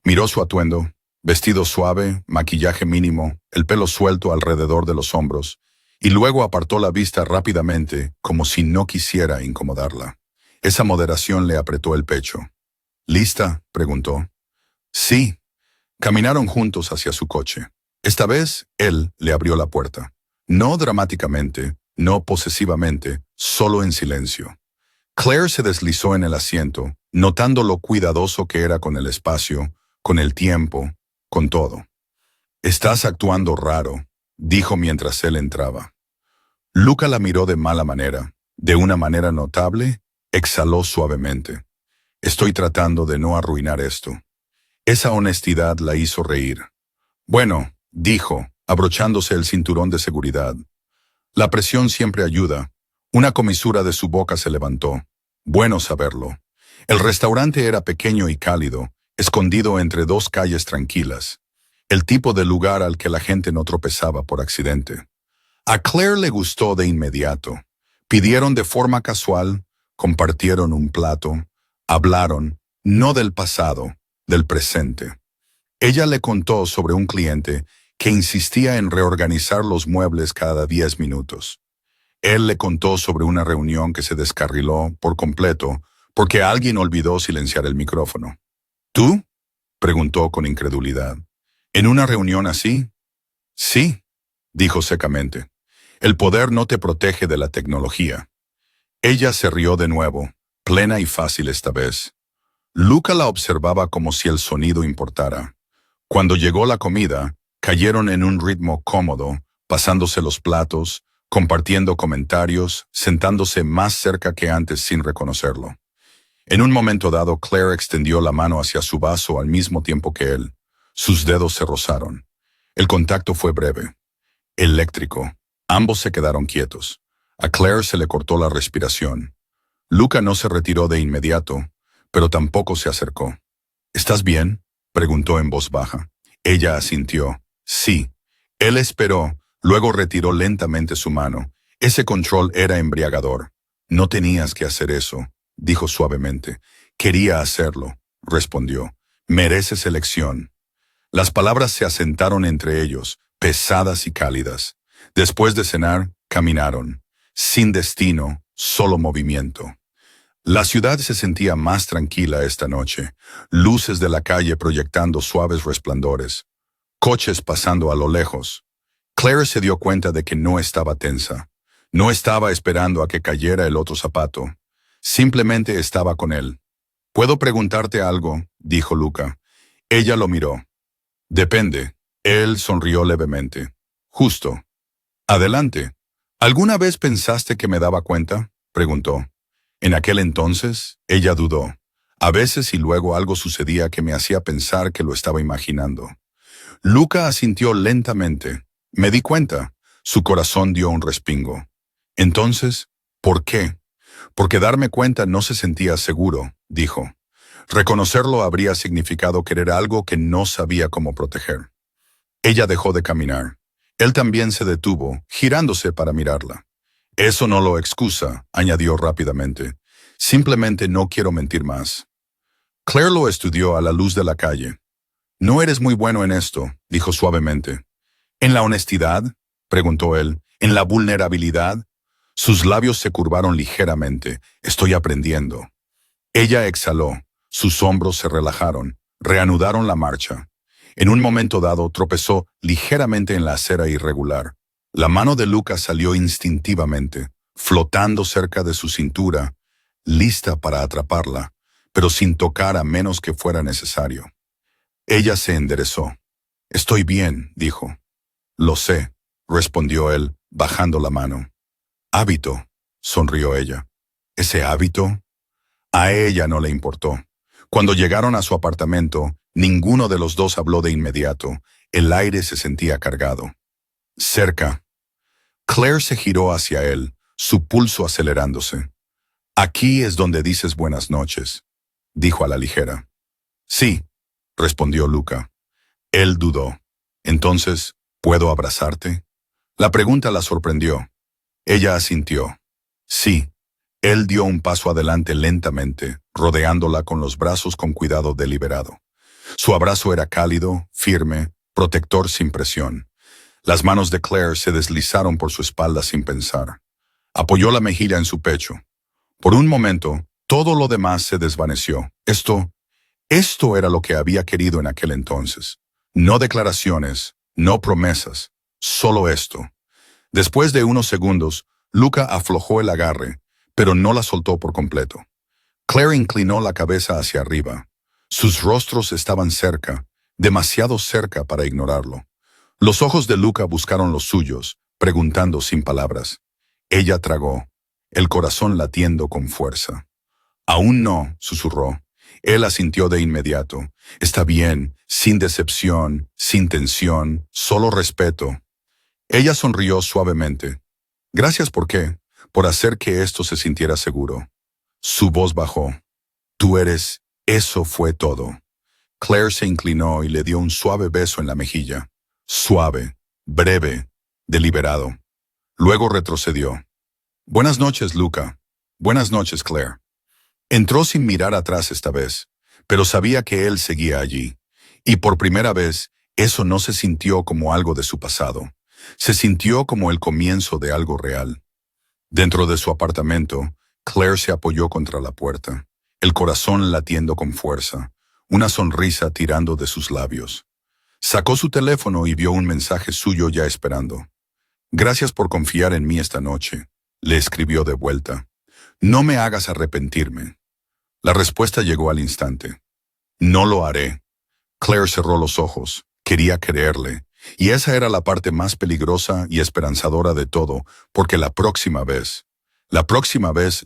[SPEAKER 1] Miró su atuendo, vestido suave, maquillaje mínimo, el pelo suelto alrededor de los hombros, y luego apartó la vista rápidamente, como si no quisiera incomodarla. Esa moderación le apretó el pecho. «¿Lista?», preguntó. «Sí». Caminaron juntos hacia su coche. Esta vez, él le abrió la puerta. No dramáticamente, no posesivamente, solo en silencio. Claire se deslizó en el asiento, notando lo cuidadoso que era con el espacio, con el tiempo, con todo. «Estás actuando raro», dijo mientras él entraba. Luca la miró de mala manera. De una manera notable, exhaló suavemente. «Estoy tratando de no arruinar esto». Esa honestidad la hizo reír. «Bueno», dijo, abrochándose el cinturón de seguridad. «La presión siempre ayuda». Una comisura de su boca se levantó. Bueno saberlo. El restaurante era pequeño y cálido, escondido entre dos calles tranquilas. El tipo de lugar al que la gente no tropezaba por accidente. A Claire le gustó de inmediato. Pidieron de forma casual, compartieron un plato, hablaron, no del pasado, del presente. Ella le contó sobre un cliente que insistía en reorganizar los muebles cada 10 minutos. Él le contó sobre una reunión que se descarriló por completo porque alguien olvidó silenciar el micrófono. «¿Tú?», preguntó con incredulidad. «¿En una reunión así?» «Sí», dijo secamente. «El poder no te protege de la tecnología». Ella se rió de nuevo, plena y fácil esta vez. Luca la observaba como si el sonido importara. Cuando llegó la comida, cayeron en un ritmo cómodo, pasándose los platos, compartiendo comentarios, sentándose más cerca que antes sin reconocerlo. En un momento dado, Claire extendió la mano hacia su vaso al mismo tiempo que él. Sus dedos se rozaron. El contacto fue breve, eléctrico. Ambos se quedaron quietos. A Claire se le cortó la respiración. Luca no se retiró de inmediato, pero tampoco se acercó. «¿Estás bien?», preguntó en voz baja. Ella asintió. «Sí». Él esperó, luego retiró lentamente su mano. Ese control era embriagador. «No tenías que hacer eso», dijo suavemente. «Quería hacerlo», respondió. «Mereces elección». Las palabras se asentaron entre ellos, pesadas y cálidas. Después de cenar, caminaron. Sin destino, solo movimiento. La ciudad se sentía más tranquila esta noche. Luces de la calle proyectando suaves resplandores. Coches pasando a lo lejos. Claire se dio cuenta de que no estaba tensa. No estaba esperando a que cayera el otro zapato. Simplemente estaba con él. «¿Puedo preguntarte algo?», dijo Luca. Ella lo miró. «Depende». Él sonrió levemente. «Justo». «Adelante». «¿Alguna vez pensaste que me daba cuenta?», preguntó. En aquel entonces, ella dudó. A veces y luego algo sucedía que me hacía pensar que lo estaba imaginando. Luca asintió lentamente. «Me di cuenta». Su corazón dio un respingo. «Entonces, ¿por qué?». «Porque darme cuenta no se sentía seguro», dijo. Reconocerlo habría significado querer algo que no sabía cómo proteger. Ella dejó de caminar. Él también se detuvo, girándose para mirarla. «Eso no lo excusa», añadió rápidamente. Simplemente no quiero mentir más. Claire lo estudió a la luz de la calle. No eres muy bueno en esto, dijo suavemente. ¿En la honestidad?, preguntó él. ¿En la vulnerabilidad? Sus labios se curvaron ligeramente. Estoy aprendiendo. Ella exhaló. Sus hombros se relajaron. Reanudaron la marcha. En un momento dado tropezó ligeramente en la acera irregular. La mano de Luca salió instintivamente, flotando cerca de su cintura, lista para atraparla, pero sin tocar a menos que fuera necesario. Ella se enderezó. Estoy bien, dijo. Lo sé, respondió él, bajando la mano. Hábito, sonrió ella. ¿Ese hábito? A ella no le importó. Cuando llegaron a su apartamento, ninguno de los dos habló de inmediato. El aire se sentía cargado. Cerca. Claire se giró hacia él, su pulso acelerándose. Aquí es donde dices buenas noches, dijo a la ligera. Sí, respondió Luca. Él dudó. Entonces, ¿puedo abrazarte? La pregunta la sorprendió. Ella asintió. Sí. Él dio un paso adelante lentamente, rodeándola con los brazos con cuidado deliberado. Su abrazo era cálido, firme, protector sin presión. Las manos de Claire se deslizaron por su espalda sin pensar. Apoyó la mejilla en su pecho. Por un momento, todo lo demás se desvaneció. Esto era lo que había querido en aquel entonces. No declaraciones, no promesas, solo esto. Después de unos segundos, Luca aflojó el agarre, pero no la soltó por completo. Claire inclinó la cabeza hacia arriba. Sus rostros estaban cerca, demasiado cerca para ignorarlo. Los ojos de Luca buscaron los suyos, preguntando sin palabras. Ella tragó, el corazón latiendo con fuerza. Aún no, susurró. Él asintió de inmediato. Está bien, sin decepción, sin tensión, solo respeto. Ella sonrió suavemente. Gracias por qué, por hacer que esto se sintiera seguro. Su voz bajó. Tú eres, eso fue todo. Claire se inclinó y le dio un suave beso en la mejilla. Suave, breve, deliberado. Luego retrocedió. Buenas noches, Luca. Buenas noches, Claire. Entró sin mirar atrás esta vez, pero sabía que él seguía allí. Y por primera vez, eso no se sintió como algo de su pasado. Se sintió como el comienzo de algo real. Dentro de su apartamento, Claire se apoyó contra la puerta, el corazón latiendo con fuerza, una sonrisa tirando de sus labios. Sacó su teléfono y vio un mensaje suyo ya esperando. Gracias por confiar en mí esta noche, le escribió de vuelta. No me hagas arrepentirme. La respuesta llegó al instante. No lo haré. Claire cerró los ojos. Quería creerle. Y esa era la parte más peligrosa y esperanzadora de todo, porque la próxima vez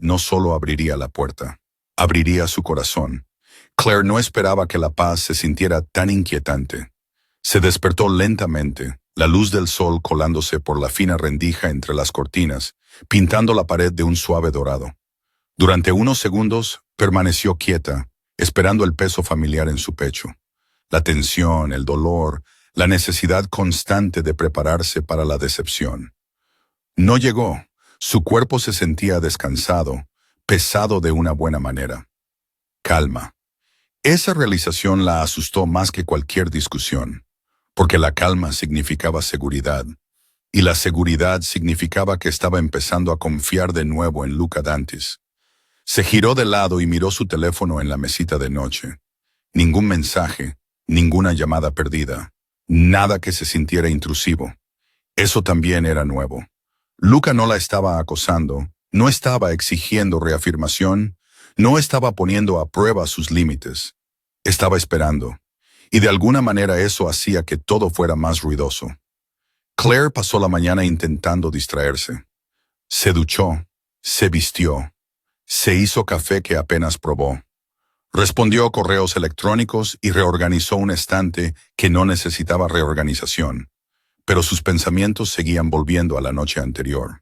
[SPEAKER 1] no solo abriría la puerta, abriría su corazón. Claire no esperaba que la paz se sintiera tan inquietante. Se despertó lentamente, la luz del sol colándose por la fina rendija entre las cortinas, pintando la pared de un suave dorado. Durante unos segundos permaneció quieta, esperando el peso familiar en su pecho. La tensión, el dolor, la necesidad constante de prepararse para la decepción. No llegó. Su cuerpo se sentía descansado, pesado de una buena manera. Calma. Esa realización la asustó más que cualquier discusión, porque la calma significaba seguridad, y la seguridad significaba que estaba empezando a confiar de nuevo en Luca Dantis. Se giró de lado y miró su teléfono en la mesita de noche. Ningún mensaje, ninguna llamada perdida, nada que se sintiera intrusivo. Eso también era nuevo. Luca no la estaba acosando, no estaba exigiendo reafirmación, no estaba poniendo a prueba sus límites. Estaba esperando, y de alguna manera eso hacía que todo fuera más ruidoso. Claire pasó la mañana intentando distraerse. Se duchó, se vistió, se hizo café que apenas probó. Respondió correos electrónicos y reorganizó un estante que no necesitaba reorganización, pero sus pensamientos seguían volviendo a la noche anterior.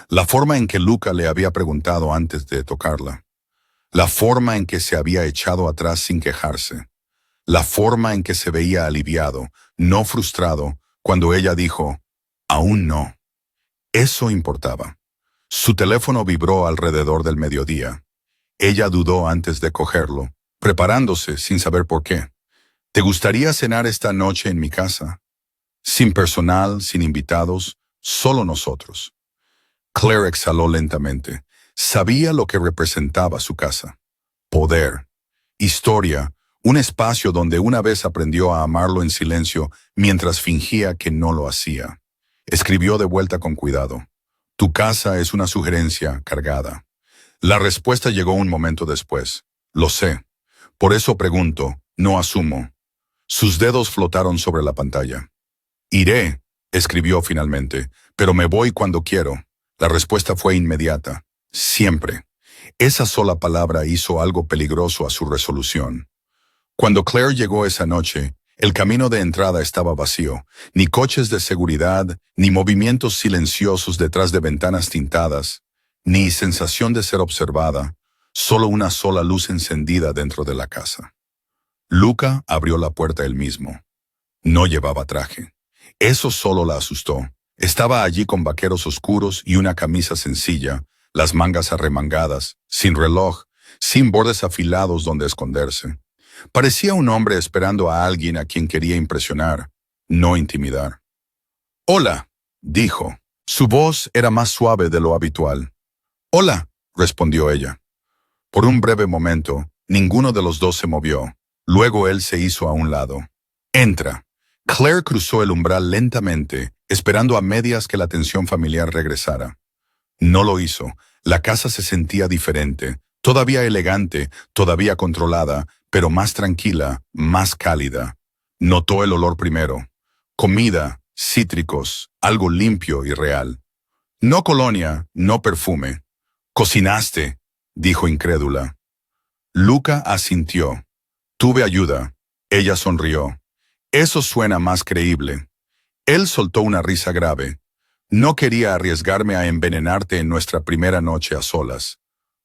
[SPEAKER 1] La forma en que Luca le había preguntado antes de tocarla. La forma en que se había echado atrás sin quejarse. La forma en que se veía aliviado, no frustrado, cuando ella dijo, aún no. Eso importaba. Su teléfono vibró alrededor del mediodía. Ella dudó antes de cogerlo, preparándose sin saber por qué. ¿Te gustaría cenar esta noche en mi casa? Sin personal, sin invitados, solo nosotros. Claire exhaló lentamente. Sabía lo que representaba su casa. Poder, historia, un espacio donde una vez aprendió a amarlo en silencio mientras fingía que no lo hacía. Escribió de vuelta con cuidado. Tu casa es una sugerencia cargada. La respuesta llegó un momento después. Lo sé. Por eso pregunto, no asumo. Sus dedos flotaron sobre la pantalla. Iré, escribió finalmente, pero me voy cuando quiero. La respuesta fue inmediata. Siempre. Esa sola palabra hizo algo peligroso a su resolución. Cuando Claire llegó esa noche, el camino de entrada estaba vacío. Ni coches de seguridad, ni movimientos silenciosos detrás de ventanas tintadas, ni sensación de ser observada, solo una sola luz encendida dentro de la casa. Luca abrió la puerta él mismo. No llevaba traje. Eso solo la asustó. Estaba allí con vaqueros oscuros y una camisa sencilla, las mangas arremangadas, sin reloj, sin bordes afilados donde esconderse. Parecía un hombre esperando a alguien a quien quería impresionar, no intimidar. «Hola», dijo. Su voz era más suave de lo habitual. «Hola», respondió ella. Por un breve momento, ninguno de los dos se movió. Luego él se hizo a un lado. «Entra». Claire cruzó el umbral lentamente, esperando a medias que la tensión familiar regresara. No lo hizo. La casa se sentía diferente, todavía elegante, todavía controlada, pero más tranquila, más cálida. Notó el olor primero. Comida, cítricos, algo limpio y real. No colonia, no perfume. «¿Cocinaste?», dijo incrédula. Luca asintió. «Tuve ayuda». Ella sonrió. «Eso suena más creíble». Él soltó una risa grave. «No quería arriesgarme a envenenarte en nuestra primera noche a solas».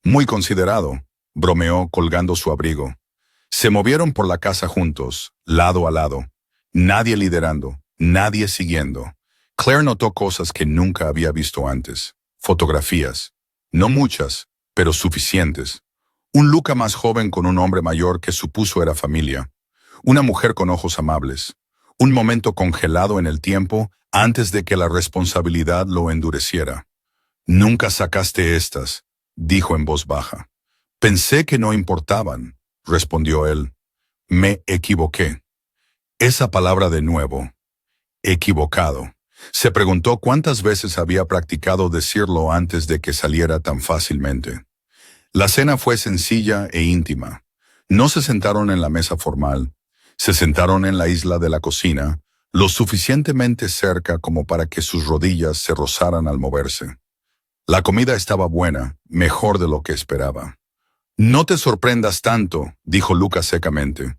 [SPEAKER 1] «Muy considerado», bromeó colgando su abrigo. Se movieron por la casa juntos, lado a lado. Nadie liderando, nadie siguiendo. Claire notó cosas que nunca había visto antes. Fotografías. No muchas, pero suficientes. Un Luca más joven con un hombre mayor que supuso era familia. Una mujer con ojos amables. Un momento congelado en el tiempo antes de que la responsabilidad lo endureciera. «Nunca sacaste estas», dijo en voz baja. «Pensé que no importaban», respondió él. «Me equivoqué». Esa palabra de nuevo. Equivocado. Se preguntó cuántas veces había practicado decirlo antes de que saliera tan fácilmente. La cena fue sencilla e íntima. No se sentaron en la mesa formal. Se sentaron en la isla de la cocina, lo suficientemente cerca como para que sus rodillas se rozaran al moverse. La comida estaba buena, mejor de lo que esperaba. «No te sorprendas tanto», dijo Luca secamente.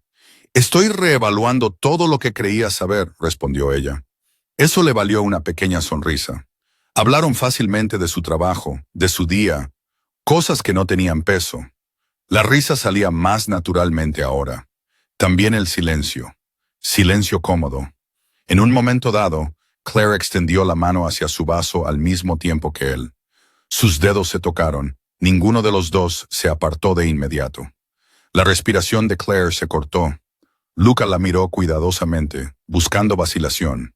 [SPEAKER 1] «Estoy reevaluando todo lo que creía saber», respondió ella. Eso le valió una pequeña sonrisa. Hablaron fácilmente de su trabajo, de su día, cosas que no tenían peso. La risa salía más naturalmente ahora. También el silencio. Silencio cómodo. En un momento dado, Claire extendió la mano hacia su vaso al mismo tiempo que él. Sus dedos se tocaron. Ninguno de los dos se apartó de inmediato. La respiración de Claire se cortó. Luca la miró cuidadosamente, buscando vacilación.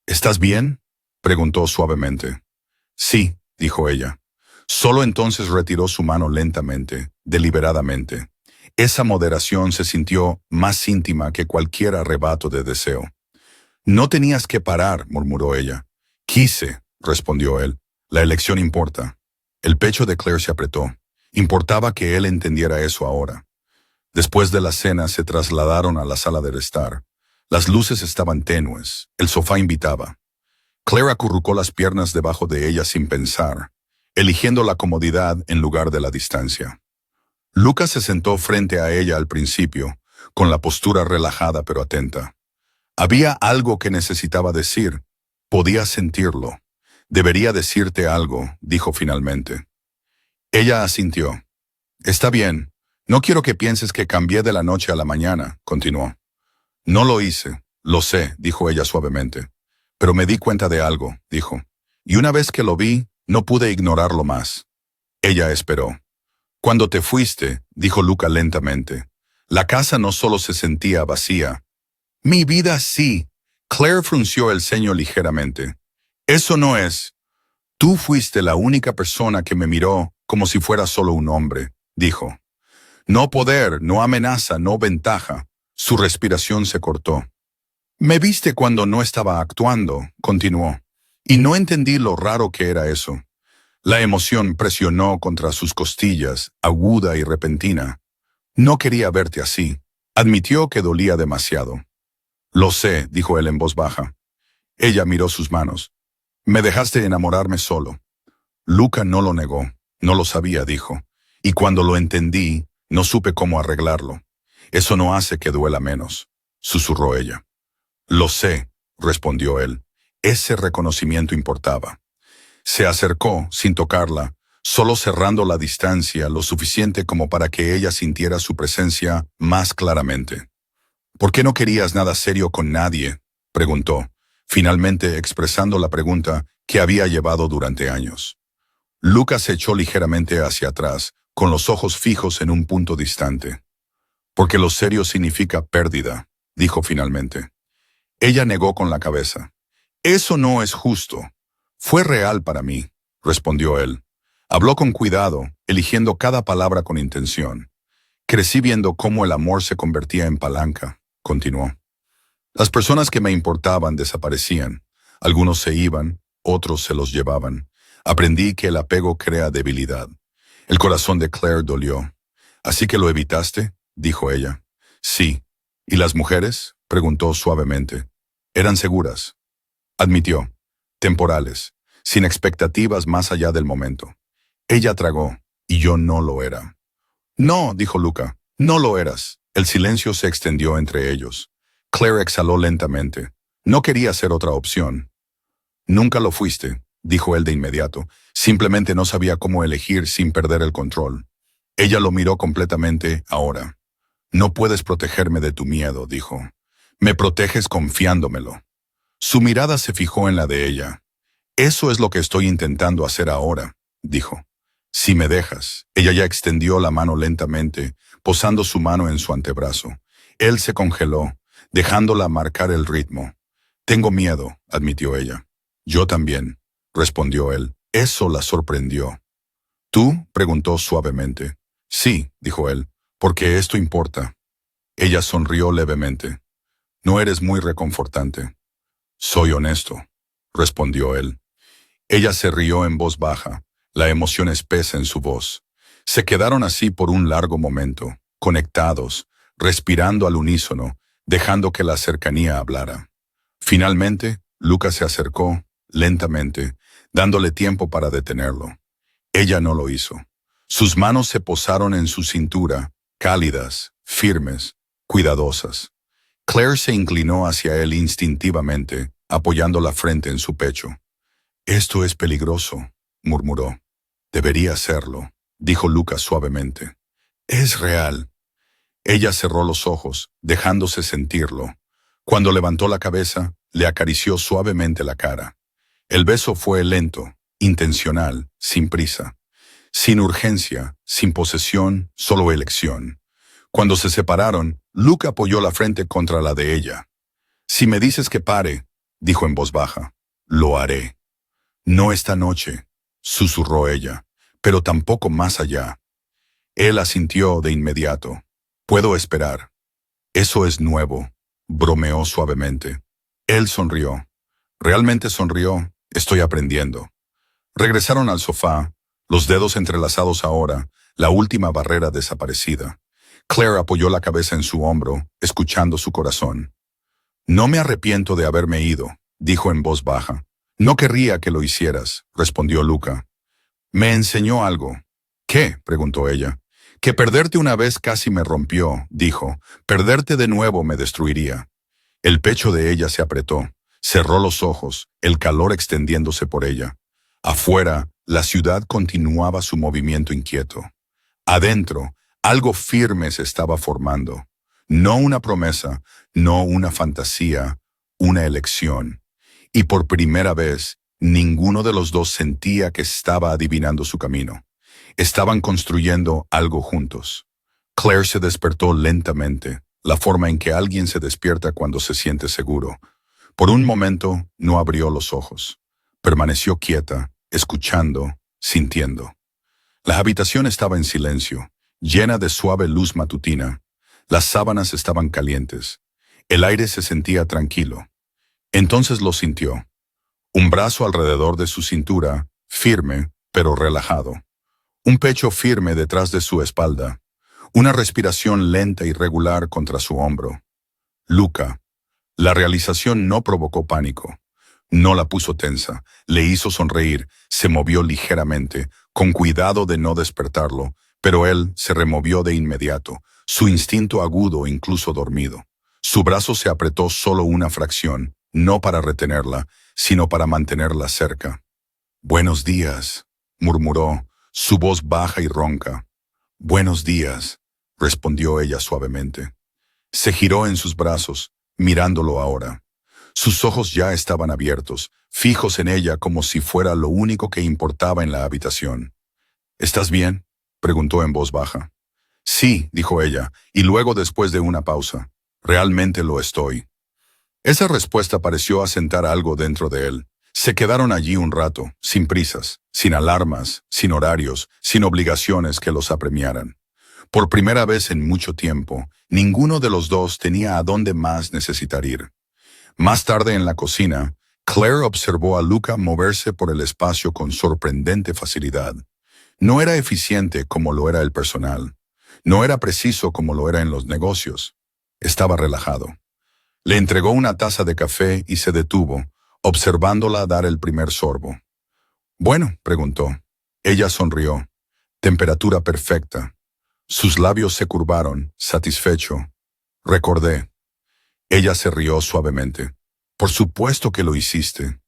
[SPEAKER 1] «¿Estás bien?», preguntó suavemente. «Sí», dijo ella. Solo entonces retiró su mano lentamente, deliberadamente. Esa moderación se sintió más íntima que cualquier arrebato de deseo. «No tenías que parar», murmuró ella. «Quise», respondió él. «La elección importa». El pecho de Claire se apretó. Importaba que él entendiera eso ahora. Después de la cena se trasladaron a la sala de estar. Las luces estaban tenues. El sofá invitaba. Claire acurrucó las piernas debajo de ella sin pensar, eligiendo la comodidad en lugar de la distancia. Luca se sentó frente a ella al principio, con la postura relajada pero atenta. Había algo que necesitaba decir. Podía sentirlo. «Debería decirte algo», dijo finalmente. Ella asintió. «Está bien. No quiero que pienses que cambié de la noche a la mañana», continuó. «No lo hice. Lo sé», dijo ella suavemente. «Pero me di cuenta de algo», dijo. «Y una vez que lo vi, no pude ignorarlo más». Ella esperó. Cuando te fuiste, dijo Luca lentamente, la casa no solo se sentía vacía. Mi vida sí. Claire frunció el ceño ligeramente. Eso no es. Tú fuiste la única persona que me miró como si fuera solo un hombre, dijo. No poder, no amenaza, no ventaja. Su respiración se cortó. Me viste cuando no estaba actuando, continuó, y no entendí lo raro que era eso. La emoción presionó contra sus costillas, aguda y repentina. No quería verte así. Admitió que dolía demasiado. Lo sé, dijo él en voz baja. Ella miró sus manos. Me dejaste enamorarme solo. Luca no lo negó. No lo sabía, dijo. Y cuando lo entendí, no supe cómo arreglarlo. Eso no hace que duela menos, susurró ella. Lo sé, respondió él. Ese reconocimiento importaba. Se acercó, sin tocarla, solo cerrando la distancia lo suficiente como para que ella sintiera su presencia más claramente. ¿Por qué no querías nada serio con nadie?, preguntó, finalmente expresando la pregunta que había llevado durante años. Lucas se echó ligeramente hacia atrás, con los ojos fijos en un punto distante. Porque lo serio significa pérdida, dijo finalmente. Ella negó con la cabeza. Eso no es justo. Fue real para mí, respondió él. Habló con cuidado, eligiendo cada palabra con intención. Crecí viendo cómo el amor se convertía en palanca, continuó. Las personas que me importaban desaparecían. Algunos se iban, otros se los llevaban. Aprendí que el apego crea debilidad. El corazón de Claire dolió. ¿Así que lo evitaste?, dijo ella. Sí. ¿Y las mujeres?, preguntó suavemente. Eran seguras. Admitió. Temporales, sin expectativas más allá del momento. Ella tragó, y yo no lo era. No, dijo Luca, no lo eras. El silencio se extendió entre ellos. Claire exhaló lentamente. No quería ser otra opción. Nunca lo fuiste, dijo él de inmediato. Simplemente no sabía cómo elegir sin perder el control. Ella lo miró completamente ahora. No puedes protegerme de tu miedo, dijo. Me proteges confiándomelo. Su mirada se fijó en la de ella. Eso es lo que estoy intentando hacer ahora, dijo. Si me dejas. Ella ya extendió la mano lentamente, posando su mano en su antebrazo. Él se congeló, dejándola marcar el ritmo. Tengo miedo, admitió ella. Yo también, respondió él. Eso la sorprendió. ¿Tú?, preguntó suavemente. Sí, dijo él, porque esto importa. Ella sonrió levemente. No eres muy reconfortante. Soy honesto, respondió él. Ella se rió en voz baja, la emoción espesa en su voz. Se quedaron así por un largo momento, conectados, respirando al unísono, dejando que la cercanía hablara. Finalmente, Lucas se acercó, lentamente, dándole tiempo para detenerlo. Ella no lo hizo. Sus manos se posaron en su cintura, cálidas, firmes, cuidadosas. Claire se inclinó hacia él instintivamente, apoyando la frente en su pecho. Esto es peligroso, murmuró. Debería serlo, dijo Lucas suavemente. Es real. Ella cerró los ojos, dejándose sentirlo. Cuando levantó la cabeza, le acarició suavemente la cara. El beso fue lento, intencional, sin prisa. Sin urgencia, sin posesión, solo elección. Cuando se separaron, Luke apoyó la frente contra la de ella. Si me dices que pare, dijo en voz baja, lo haré. No esta noche, susurró ella, pero tampoco más allá. Él asintió de inmediato. Puedo esperar. Eso es nuevo, bromeó suavemente. Él sonrió. Realmente sonrió. Estoy aprendiendo. Regresaron al sofá, los dedos entrelazados ahora, la última barrera desaparecida. Claire apoyó la cabeza en su hombro, escuchando su corazón. No me arrepiento de haberme ido, dijo en voz baja. No querría que lo hicieras, respondió Luca. Me enseñó algo. ¿Qué?, preguntó ella. Que perderte una vez casi me rompió, dijo. Perderte de nuevo me destruiría. El pecho de ella se apretó. Cerró los ojos, el calor extendiéndose por ella. Afuera, la ciudad continuaba su movimiento inquieto. Adentro, algo firme se estaba formando. No una promesa, no una fantasía, una elección. Y por primera vez, ninguno de los dos sentía que estaba adivinando su camino. Estaban construyendo algo juntos. Claire se despertó lentamente, la forma en que alguien se despierta cuando se siente seguro. Por un momento no abrió los ojos. Permaneció quieta, escuchando, sintiendo. La habitación estaba en silencio, llena de suave luz matutina. Las sábanas estaban calientes. El aire se sentía tranquilo. Entonces lo sintió. Un brazo alrededor de su cintura, firme, pero relajado. Un pecho firme detrás de su espalda. Una respiración lenta y regular contra su hombro. Luca. La realización no provocó pánico. No la puso tensa, le hizo sonreír, se movió ligeramente, con cuidado de no despertarlo, pero él se removió de inmediato, su instinto agudo incluso dormido. Su brazo se apretó solo una fracción, no para retenerla, sino para mantenerla cerca. «Buenos días», murmuró, su voz baja y ronca. «Buenos días», respondió ella suavemente. Se giró en sus brazos, mirándolo ahora. Sus ojos ya estaban abiertos, fijos en ella como si fuera lo único que importaba en la habitación. «¿Estás bien?», preguntó en voz baja. «Sí», dijo ella, y luego después de una pausa, «realmente lo estoy». Esa respuesta pareció asentar algo dentro de él. Se quedaron allí un rato, sin prisas, sin alarmas, sin horarios, sin obligaciones que los apremiaran. Por primera vez en mucho tiempo, ninguno de los dos tenía a dónde más necesitar ir. Más tarde en la cocina, Claire observó a Luca moverse por el espacio con sorprendente facilidad. No era eficiente como lo era el personal. No era preciso como lo era en los negocios. Estaba relajado. Le entregó una taza de café y se detuvo, observándola dar el primer sorbo. «Bueno», preguntó. Ella sonrió. Temperatura perfecta. Sus labios se curvaron, satisfecho. «Recordé». Ella se rió suavemente. «Por supuesto que lo hiciste».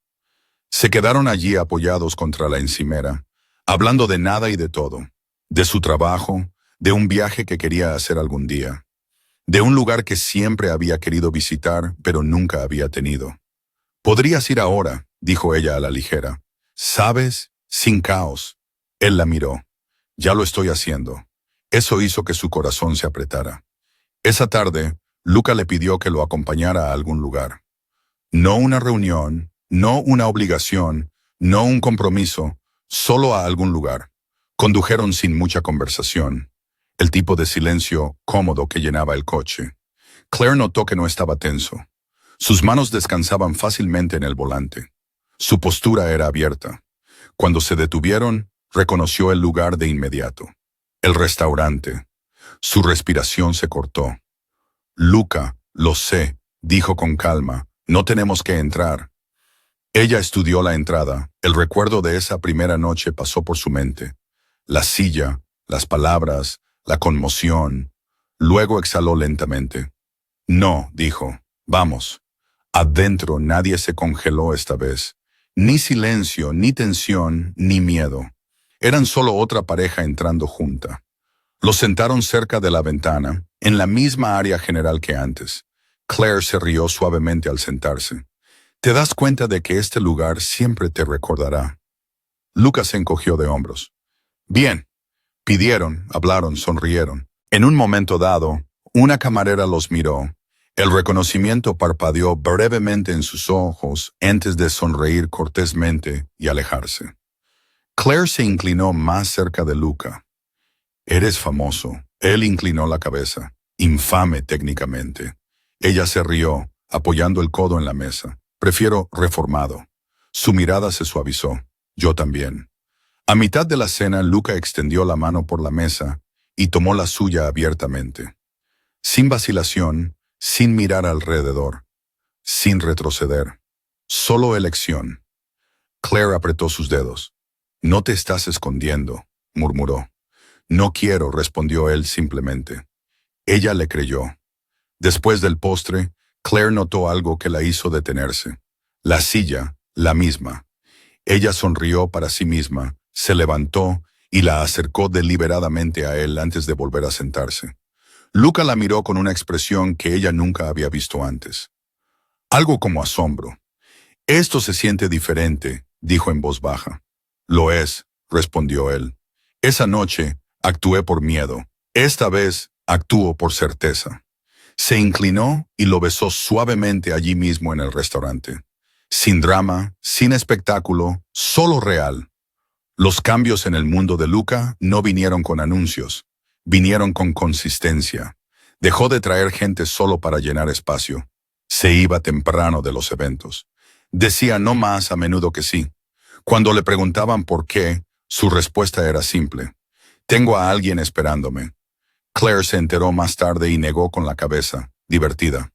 [SPEAKER 1] Se quedaron allí apoyados contra la encimera, hablando de nada y de todo. De su trabajo, de un viaje que quería hacer algún día. De un lugar que siempre había querido visitar, pero nunca había tenido. «Podrías ir ahora», dijo ella a la ligera. «¿Sabes? Sin caos». Él la miró. «Ya lo estoy haciendo». Eso hizo que su corazón se apretara. Esa tarde, Luca le pidió que lo acompañara a algún lugar. No una reunión, no una obligación, no un compromiso, solo a algún lugar. Condujeron sin mucha conversación. El tipo de silencio cómodo que llenaba el coche. Claire notó que no estaba tenso. Sus manos descansaban fácilmente en el volante. Su postura era abierta. Cuando se detuvieron, reconoció el lugar de inmediato. El restaurante. Su respiración se cortó. «Luca, lo sé», dijo con calma, «no tenemos que entrar». Ella estudió la entrada. El recuerdo de esa primera noche pasó por su mente. La silla, las palabras, la conmoción. Luego exhaló lentamente. «No», dijo, «vamos». Adentro nadie se congeló esta vez. Ni silencio, ni tensión, ni miedo. Eran solo otra pareja entrando junta. Los sentaron cerca de la ventana, en la misma área general que antes. Claire se rió suavemente al sentarse. «Te das cuenta de que este lugar siempre te recordará». Lucas se encogió de hombros. «Bien». Pidieron, hablaron, sonrieron. En un momento dado, una camarera los miró. El reconocimiento parpadeó brevemente en sus ojos antes de sonreír cortésmente y alejarse. Claire se inclinó más cerca de Luca. «Eres famoso». Él inclinó la cabeza. «Infame técnicamente». Ella se rió, apoyando el codo en la mesa. «Prefiero reformado». Su mirada se suavizó. «Yo también». A mitad de la cena, Luca extendió la mano por la mesa y tomó la suya abiertamente. Sin vacilación, sin mirar alrededor, sin retroceder. Solo elección. Claire apretó sus dedos. «No te estás escondiendo», murmuró. «No quiero», respondió él simplemente. Ella le creyó. Después del postre, Claire notó algo que la hizo detenerse. La silla, la misma. Ella sonrió para sí misma, se levantó y la acercó deliberadamente a él antes de volver a sentarse. Luca la miró con una expresión que ella nunca había visto antes. Algo como asombro. «Esto se siente diferente», dijo en voz baja. «Lo es», respondió él. Esa noche actué por miedo. Esta vez actúo por certeza. Se inclinó y lo besó suavemente allí mismo en el restaurante. Sin drama, sin espectáculo, solo real. Los cambios en el mundo de Luca no vinieron con anuncios, vinieron con consistencia. Dejó de traer gente solo para llenar espacio. Se iba temprano de los eventos. Decía no más a menudo que sí. Cuando le preguntaban por qué, su respuesta era simple. Tengo a alguien esperándome. Claire se enteró más tarde y negó con la cabeza, divertida.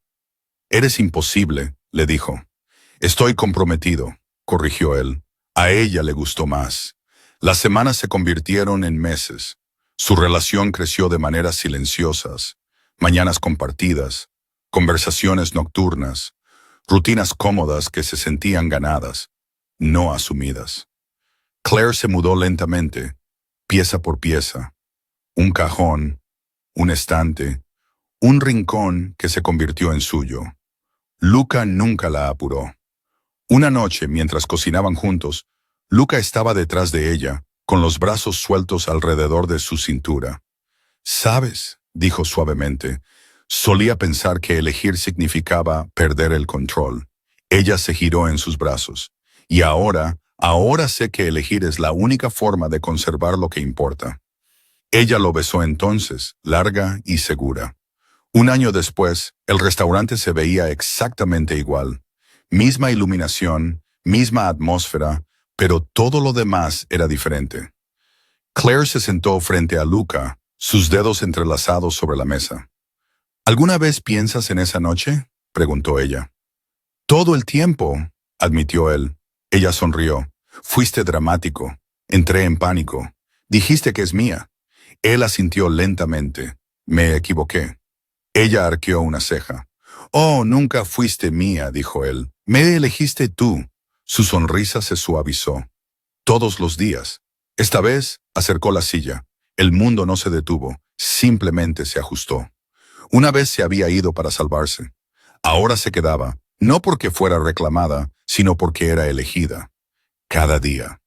[SPEAKER 1] Eres imposible, le dijo. Estoy comprometido, corrigió él. A ella le gustó más. Las semanas se convirtieron en meses. Su relación creció de maneras silenciosas, mañanas compartidas, conversaciones nocturnas, rutinas cómodas que se sentían ganadas, no asumidas. Claire se mudó lentamente, pieza por pieza. Un cajón, un estante, un rincón que se convirtió en suyo. Luca nunca la apuró. Una noche, mientras cocinaban juntos, Luca estaba detrás de ella, con los brazos sueltos alrededor de su cintura. «Sabes», dijo suavemente, «solía pensar que elegir significaba perder el control». Ella se giró en sus brazos. «Y ahora sé que elegir es la única forma de conservar lo que importa». Ella lo besó entonces, larga y segura. Un año después, el restaurante se veía exactamente igual. Misma iluminación, misma atmósfera, pero todo lo demás era diferente. Claire se sentó frente a Luca, sus dedos entrelazados sobre la mesa. ¿Alguna vez piensas en esa noche?, preguntó ella. Todo el tiempo, admitió él. Ella sonrió. Fuiste dramático. Entré en pánico. Dijiste que es mía. Él asintió lentamente. Me equivoqué. Ella arqueó una ceja. Oh, nunca fuiste mía, dijo él. Me elegiste tú. Su sonrisa se suavizó. Todos los días. Esta vez acercó la silla. El mundo no se detuvo, simplemente se ajustó. Una vez se había ido para salvarse. Ahora se quedaba, no porque fuera reclamada, sino porque era elegida. Cada día.